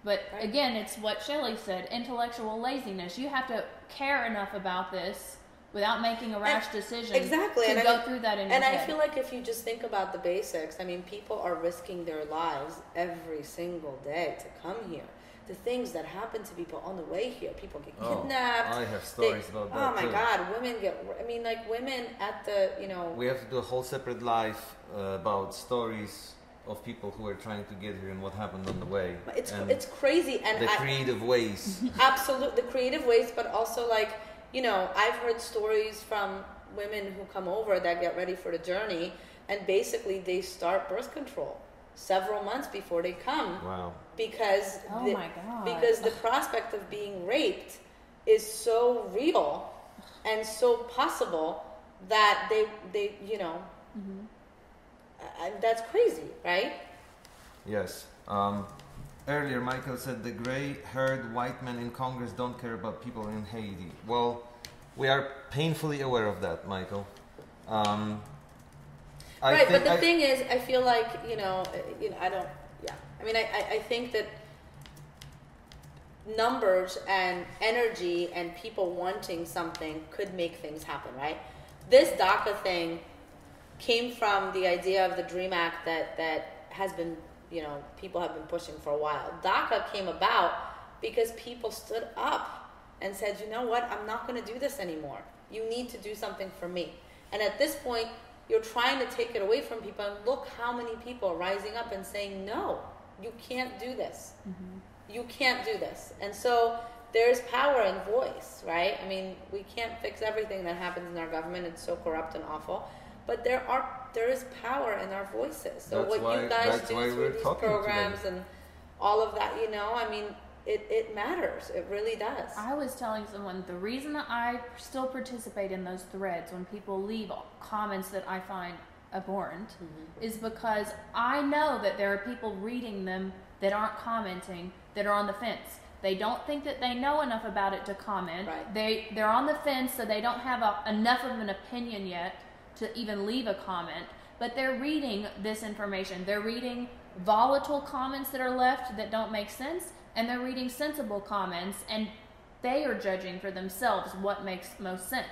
But again, it's what Shelley said, intellectual laziness. You have to care enough about this without making a rash decision to go through that in your head. And I feel like if you just think about the basics, I mean, people are risking their lives every single day to come here. The things that happen to people on the way here, people get kidnapped. I have stories about that. Oh my God, women at the, you know. We have to do a whole separate live about stories of people who are trying to get here and what happened on the way. It's crazy. And the creative ways. Absolutely, the creative ways, but also like, you know, I've heard stories from women who come over that get ready for the journey, and basically they start birth control several months before they come. Wow. Because my God. Because the prospect of being raped is so real and so possible that they you know, that's crazy, right? Yes. Earlier, Michael said the gray-haired white men in Congress don't care about people in Haiti. Well, we are painfully aware of that, Michael. But the thing is, I feel like, I think that numbers and energy and people wanting something could make things happen, right? This DACA thing came from the idea of the DREAM Act that has been, you know, people have been pushing for a while. DACA came about because people stood up and said, you know what, I'm not going to do this anymore. You need to do something for me. And at this point, you're trying to take it away from people. And look how many people are rising up and saying, no, you can't do this. You can't do this. And so there's power in voice, right? I mean, we can't fix everything that happens in our government. It's so corrupt and awful. But there is power in our voices. So That's what you guys do through these programs today. and all of that, you know, I mean, it matters. It really does. I was telling someone the reason that I still participate in those threads when people leave comments that I find abhorrent is because I know that there are people reading them that aren't commenting, that are on the fence. They don't think that they know enough about it to comment. Right. They're on the fence, so they don't have enough of an opinion yet to even leave a comment. But they're reading this information. They're reading volatile comments that are left that don't make sense, and they're reading sensible comments, and they are judging for themselves what makes most sense.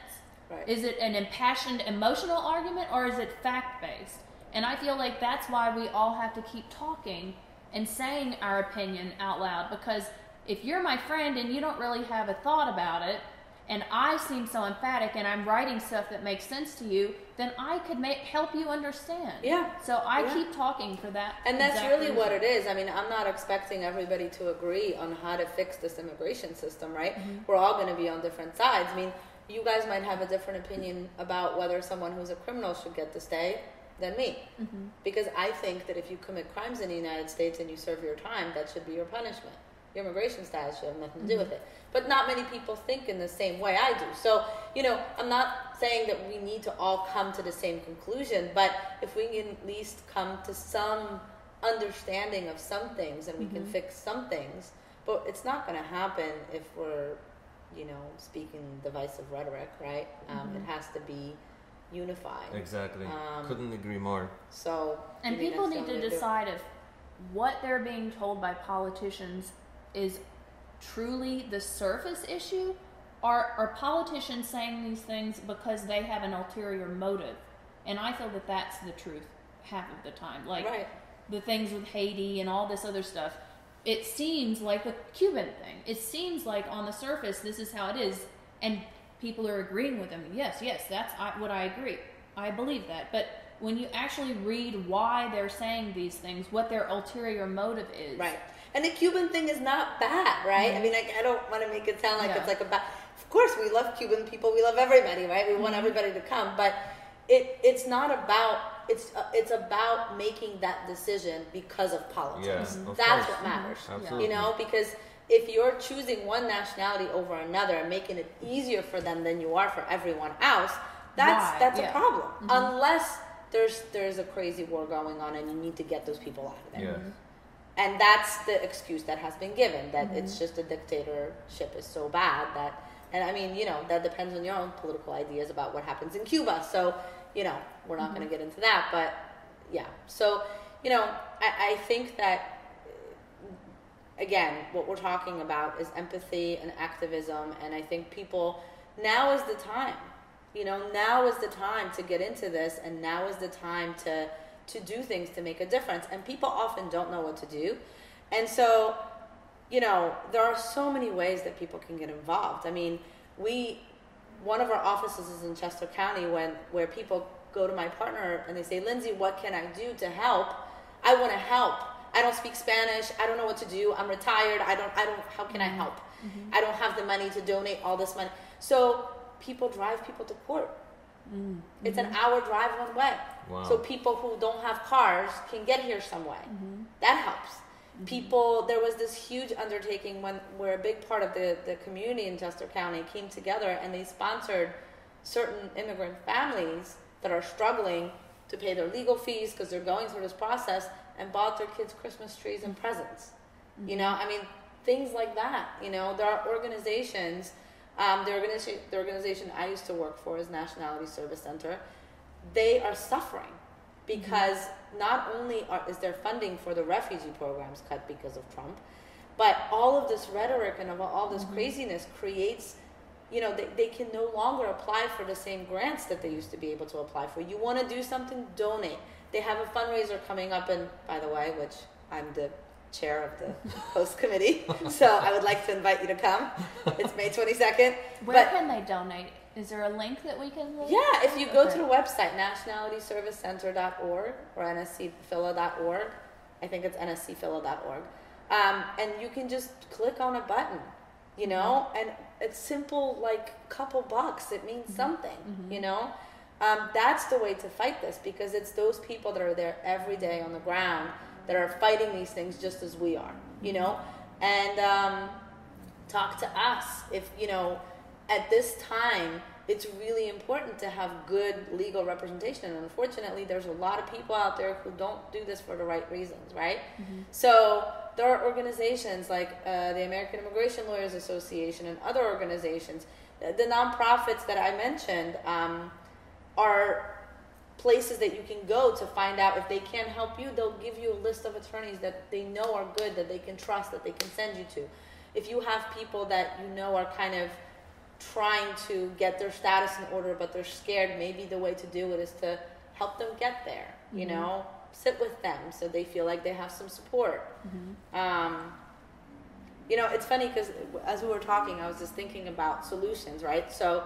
Right. Is it an impassioned emotional argument, or is it fact-based? And I feel like that's why we all have to keep talking and saying our opinion out loud, because if you're my friend and you don't really have a thought about it, and I seem so emphatic and I'm writing stuff that makes sense to you, then I could help you understand. Yeah. So I keep talking for that. And that's really what it is. I mean, I'm not expecting everybody to agree on how to fix this immigration system, right? We're all going to be on different sides. I mean, you guys might have a different opinion about whether someone who's a criminal should get to stay than me. Because I think that if you commit crimes in the United States and you serve your time, that should be your punishment. Your immigration status should have nothing to do with it. But not many people think in the same way I do. So, you know, I'm not saying that we need to all come to the same conclusion, but if we can at least come to some understanding of some things and we can fix some things, but it's not going to happen if we're, you know, speaking divisive rhetoric, right? It has to be unified. Exactly. Couldn't agree more. So, and people need to decide if what they're being told by politicians is truly the surface issue, or are politicians saying these things because they have an ulterior motive? And I feel that that's the truth half of the time. Like the things with Haiti and all this other stuff, it seems like the Cuban thing. It seems like on the surface this is how it is, and people are agreeing with them. Yes, that's what I agree. I believe that. But when you actually read why they're saying these things, what their ulterior motive is. Right. And the Cuban thing is not bad, right? I mean, I don't want to make it sound like it's like a bad... Of course, we love Cuban people. We love everybody, right? We want everybody to come. But it's not about... It's about making that decision because of politics. That's what matters. Absolutely. You know, because if you're choosing one nationality over another and making it easier for them than you are for everyone else, that's a problem. Unless there's a crazy war going on and you need to get those people out of there. And that's the excuse that has been given, that it's just a dictatorship is so bad that, and I mean, you know, that depends on your own political ideas about what happens in Cuba. So, you know, we're not going to get into that, but yeah. So, you know, I think that, again, what we're talking about is empathy and activism. And I think people, now is the time, you know, now is the time to get into this, and now is the time to do things to make a difference. And people often don't know what to do. And so, you know, there are so many ways that people can get involved. I mean, one of our offices is in Chester County where people go to my partner and they say, Lindsay, what can I do to help? I want to help. I don't speak Spanish. I don't know what to do. I'm retired. How can I help? I don't have the money to donate all this money. So people drive people to court. It's an hour drive one way. Wow. So people who don't have cars can get here some way. That helps. People, there was this huge undertaking where a big part of the community in Chester County came together and they sponsored certain immigrant families that are struggling to pay their legal fees because they're going through this process, and bought their kids Christmas trees and presents. You know, I mean, things like that. You know, there are organizations. The organization I used to work for is Nationality Service Center. They are suffering because not only is their funding for the refugee programs cut because of Trump, but all of this rhetoric and all this craziness creates, you know, they can no longer apply for the same grants that they used to be able to apply for. You want to do something, donate. They have a fundraiser coming up, and by the way, which I'm the chair of the host committee, so I would like to invite you to come. It's May 22nd. Where can they donate? is there a link that we can link? Yeah, if you go to the website, nationalityservicecenter.org or nscphila.org, I think it's nscphila.org, and you can just click on a button, you know, and it's simple, like couple bucks. It means something, you know. That's the way to fight this, because it's those people that are there every day on the ground that are fighting these things just as we are, you know. And talk to us if, you know, at this time it's really important to have good legal representation, and unfortunately there's a lot of people out there who don't do this for the right reasons, right? So there are organizations like the American Immigration Lawyers Association and other organizations. The nonprofits that I mentioned are places that you can go to find out if they can't help you. They'll give you a list of attorneys that they know are good, that they can trust, that they can send you to. If you have people that you know are kind of trying to get their status in order, but they're scared, maybe the way to do it is to help them get there, you know, sit with them so they feel like they have some support. You know, it's funny because as we were talking, I was just thinking about solutions, right? So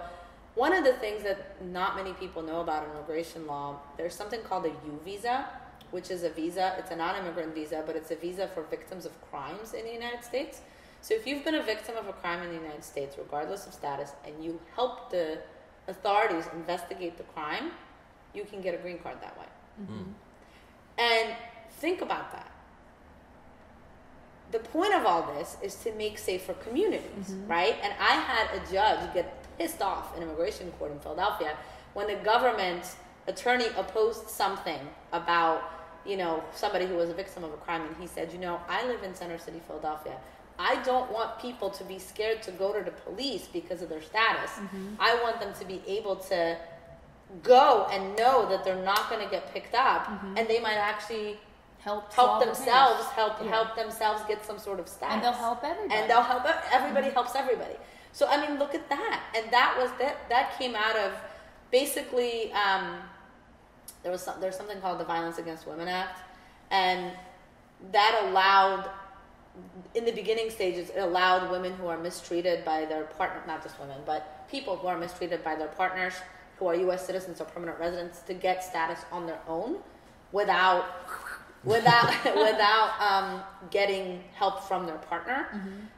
one of the things that not many people know about immigration law, there's something called a U visa, which is a visa. It's a non-immigrant visa, but it's a visa for victims of crimes in the United States. So if you've been a victim of a crime in the United States, regardless of status, and you help the authorities investigate the crime, you can get a green card that way. And think about that. The point of all this is to make safer communities, right? And I had a judge get pissed off in immigration court in Philadelphia when the government attorney opposed something about, you know, somebody who was a victim of a crime, and he said, you know, I live in Center City, Philadelphia. I don't want people to be scared to go to the police because of their status. I want them to be able to go and know that they're not going to get picked up, and they might actually help themselves, help themselves get some sort of status. And they'll help everybody. And they'll help everybody. Helps everybody. So I mean, look at that. And that came out of basically there's something called the Violence Against Women Act, and that allowed, in the beginning stages, it allowed women who are mistreated by their partner, not just women, but people who are mistreated by their partners who are U.S. citizens or permanent residents to get status on their own without getting help from their partner.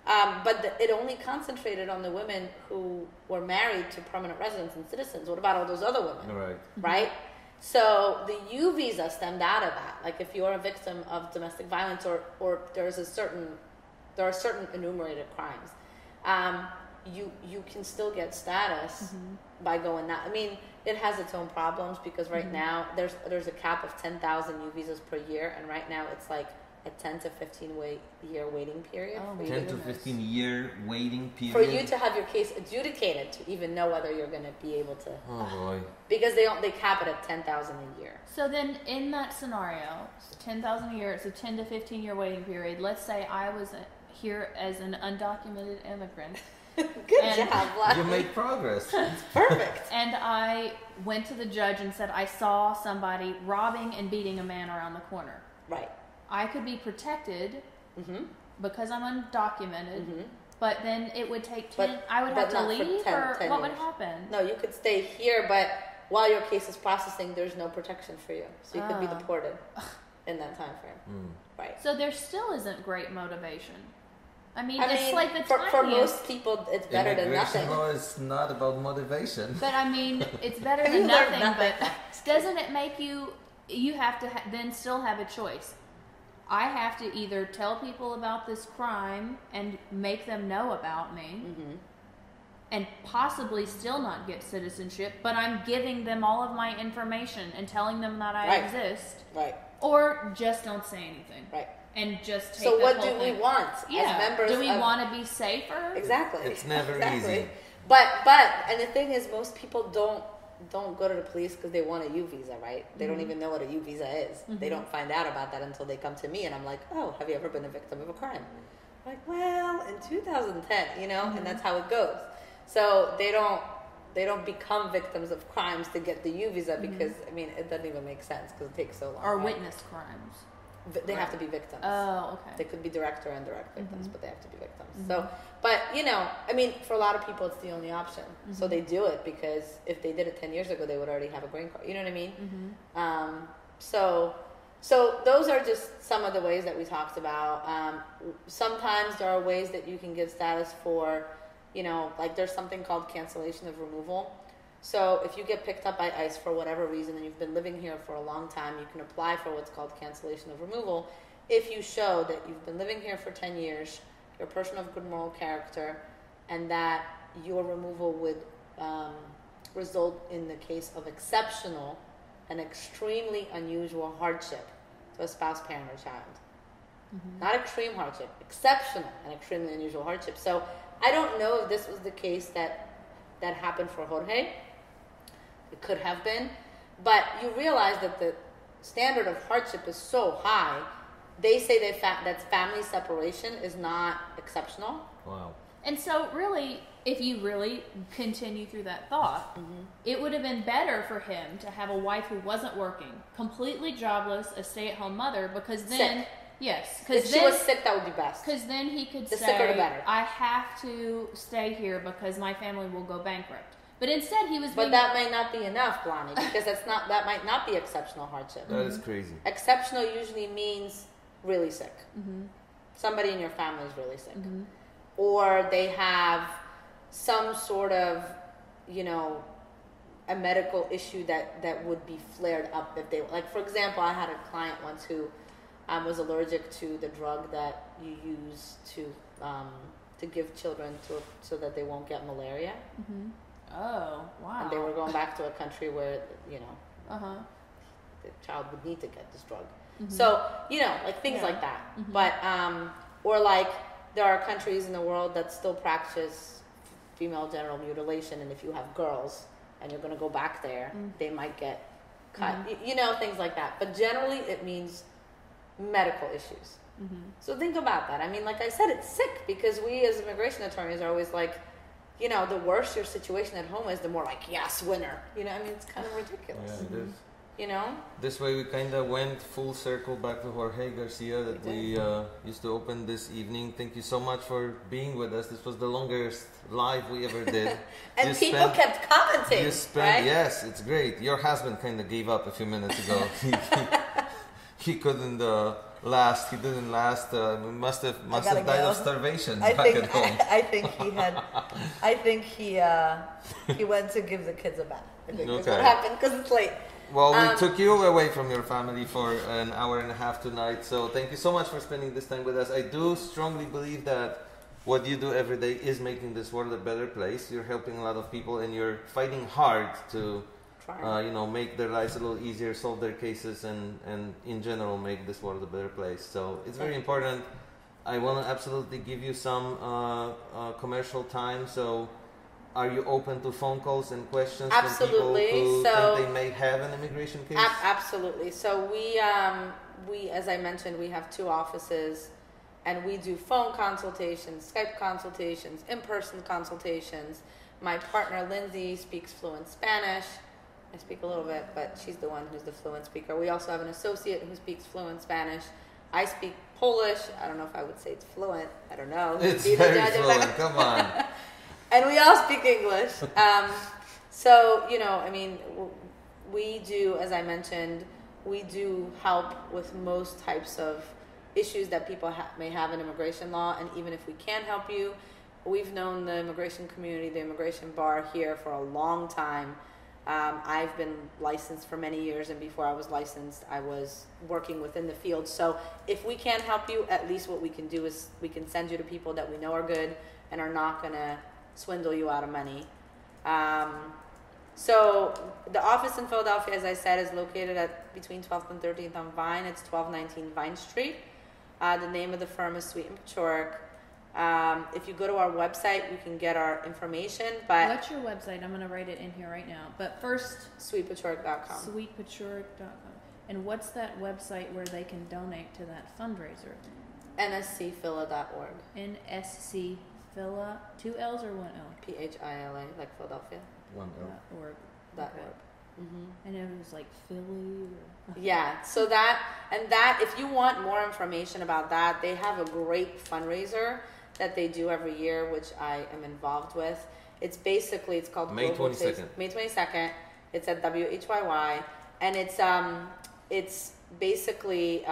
But it only concentrated on the women who were married to permanent residents and citizens. What about all those other women? Right? So the U visa stemmed out of that. Like if you're a victim of domestic violence or there are certain enumerated crimes, you can still get status by going that. I mean, it has its own problems because right now there's a cap of 10,000 U visas per year, and right now it's like a 10 to 15 year waiting period. 10 to 15 year waiting period for you to have your case adjudicated to even know whether you're going to be able to. Oh boy! Because they cap it at 10,000 a year. So then, in that scenario, 10,000 a year, it's a 10 to 15 year waiting period. Let's say I was here as an undocumented immigrant. Good job, Vlad. You made progress. It's perfect. And I went to the judge and said I saw somebody robbing and beating a man around the corner. Right. I could be protected because I'm undocumented, but then it would take 10. I would have to leave, or what would happen? No, you could stay here, but while your case is processing, there's no protection for you, so you could be deported in that time frame. Right. So there still isn't great motivation. I mean, it's like the for most people, it's better than nothing. Immigration law is not about motivation. But I mean, it's better than nothing. But doesn't it make you? You have to then still have a choice. I have to either tell people about this crime and make them know about me, and possibly still not get citizenship, but I'm giving them all of my information and telling them that I exist. Right. Or just don't say anything. Right. And just take so the what whole do thing. We want Yeah. as members? Do we want to be safer? Exactly. It's never exactly. easy. But and the thing is, most people don't go to the police because they want a U visa, right? They don't even know what a U visa is. They don't find out about that until they come to me, and I'm like, oh, have you ever been a victim of a crime? I'm like, well, in 2010, you know, and that's how it goes. So they don't become victims of crimes to get the U visa because I mean it doesn't even make sense because it takes so long. Or right? witness crimes. They have to be victims. Oh, okay. They could be direct or indirect victims, but they have to be victims. Mm-hmm. So, but you know, I mean, for a lot of people, it's the only option. Mm-hmm. So they do it because if they did it 10 years ago, they would already have a green card. You know what I mean? Mm-hmm. So those are just some of the ways that we talked about. Sometimes there are ways that you can get status for, you know, like there's something called cancellation of removal. So if you get picked up by ICE for whatever reason and you've been living here for a long time, you can apply for what's called cancellation of removal if you show that you've been living here for 10 years, you're a person of good moral character, and that your removal would result in the case of exceptional and extremely unusual hardship to a spouse, parent, or child. Mm-hmm. Not extreme hardship, exceptional and extremely unusual hardship. So I don't know if this was the case that happened for Jorge. It could have been. But you realize that the standard of hardship is so high, they say that family separation is not exceptional. Wow. And so really, if you really continue through that thought, it would have been better for him to have a wife who wasn't working, completely jobless, a stay-at-home mother, because then... Sick. Yes. If she was sick, that would be best. Because then he could the sicker the say, better. I have to stay here because my family will go bankrupt. But instead he was But that might not be enough, Blani, because that might not be exceptional hardship. That is crazy. Exceptional usually means really sick. Mm-hmm. Somebody in your family is really sick. Mm-hmm. Or they have some sort of, you know, a medical issue that would be flared up if they... Like, for example, I had a client once who was allergic to the drug that you use to give children so that they won't get malaria. Mm-hmm. Oh, wow. And they were going back to a country where, you know, the child would need to get this drug. Mm-hmm. So, you know, like things like that. Mm-hmm. But, or like there are countries in the world that still practice female genital mutilation. And if you have girls and you're going to go back there, they might get cut. You know, things like that. But generally it means medical issues. Mm-hmm. So think about that. I mean, like I said, it's sick because we as immigration attorneys are always like, you know, the worse your situation at home is, the more like, yes, winner. You know, I mean, it's kind of ridiculous. Yeah, it is. You know? This way we kind of went full circle back to Jorge Garcia that we used to open this evening. Thank you so much for being with us. This was the longest live we ever did. And people kept commenting, right? Yes, it's great. Your husband kind of gave up a few minutes ago. He couldn't last. He didn't last. Must have died of starvation back at home. I think he went to give the kids a bath. I think that's Okay. what happened because it's late. Well, we took you away from your family for an hour and a half tonight. So thank you so much for spending this time with us. I do strongly believe that what you do every day is making this world a better place. You're helping a lot of people, and you're fighting hard to make their lives a little easier, solve their cases, and in general make this world a better place. So it's very important. I want to absolutely give you some commercial time. So are you open to phone calls and questions Absolutely. from people who think they may have an immigration case? Absolutely. So we, as I mentioned, we have 2 offices, and we do phone consultations, Skype consultations, in-person consultations. My partner, Lindsay, speaks fluent Spanish. I speak a little bit, but she's the one who's the fluent speaker. We also have an associate who speaks fluent Spanish. I speak Polish. I don't know if I would say it's fluent. I don't know. It's very fluent. Come on. And we all speak English. So, you know, I mean, we do, as I mentioned, we do help with most types of issues that people may have in immigration law. And even if we can't help you, we've known the immigration community, the immigration bar here for a long time. I've been licensed for many years, and before I was licensed, I was working within the field. So if we can't help you, at least what we can do is we can send you to people that we know are good and are not going to swindle you out of money. So the office in Philadelphia, as I said, is located at between 12th and 13th on Vine. It's 1219 Vine Street. The name of the firm is Sweet and Paciorek. If you go to our website, you can get our information. But what's your website? I'm going to write it in here right now. But first, sweetpaciorek.com. Sweetpaciorek.com. And what's that website where they can donate to that fundraiser? nscphila.org. NSCphila, 2 L's or 1 L? PHILA, like Philadelphia. 1 L. .org. .org. and it was like Philly. Yeah, so if you want more information about that, they have a great fundraiser that they do every year, which I am involved with. It's called May 22nd. May 22nd. It's at WHYY, and it's basically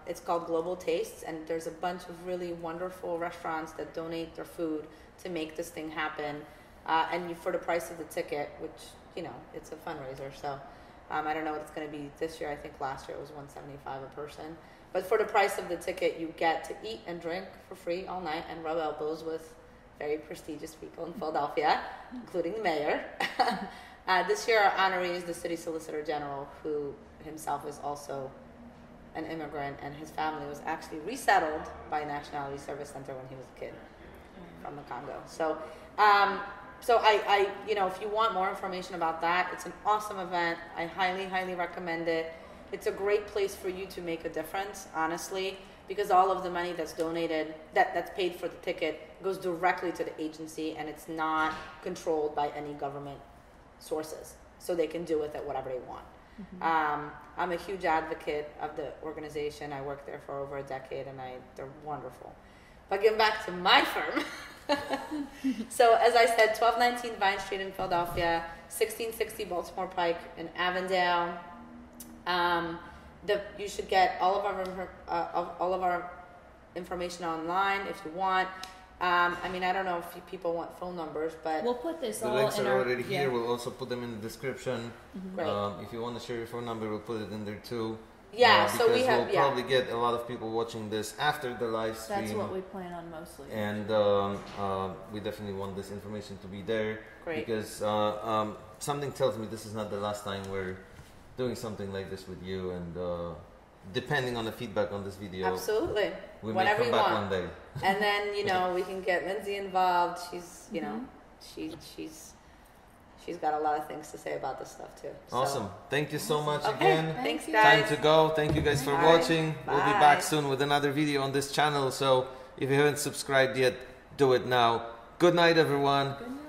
it's called Global Tastes, and there's a bunch of really wonderful restaurants that donate their food to make this thing happen, and for the price of the ticket, which it's a fundraiser. So I don't know what it's going to be this year. I think last year it was $175 a person, but for the price of the ticket, you get to eat and drink for free all night and rub elbows with very prestigious people in Philadelphia, including the mayor. This year, our honoree is the city solicitor general, who himself is also an immigrant, and his family was actually resettled by Nationality Service Center when he was a kid from the Congo. So, I if you want more information about that, it's an awesome event. I highly, highly recommend it. It's a great place for you to make a difference, honestly, because all of the money that's donated, that's paid for the ticket, goes directly to the agency, and it's not controlled by any government sources, so they can do with it whatever they want. I'm a huge advocate of the organization. I worked there for over a decade, and they're wonderful. But getting back to my firm, so as I said, 1219 Vine Street in Philadelphia, 1660 Baltimore Pike in Avondale. You should get all of our information online if you want. I don't know if people want phone numbers, but we'll put this the all links in are our, already here. We'll also put them in the description. Great. If you want to share your phone number, we'll put it in there too. Yeah, so because we have. we'll probably get a lot of people watching this after the live stream. That's what we plan on mostly. And we definitely want this information to be there. Great. Because something tells me this is not the last time we're doing something like this with you, and depending on the feedback on this video, Absolutely. we Whenever may come you back want. one day. And then we can get Lindsay involved. She's she's got a lot of things to say about this stuff too. So. Awesome. Thank you so much Okay. again. Thanks, you. guys. Time to go. Thank you guys for Bye. watching. We'll be Bye. back soon with another video on this channel. So if you haven't subscribed yet, do it now. Good night, everyone. Good night.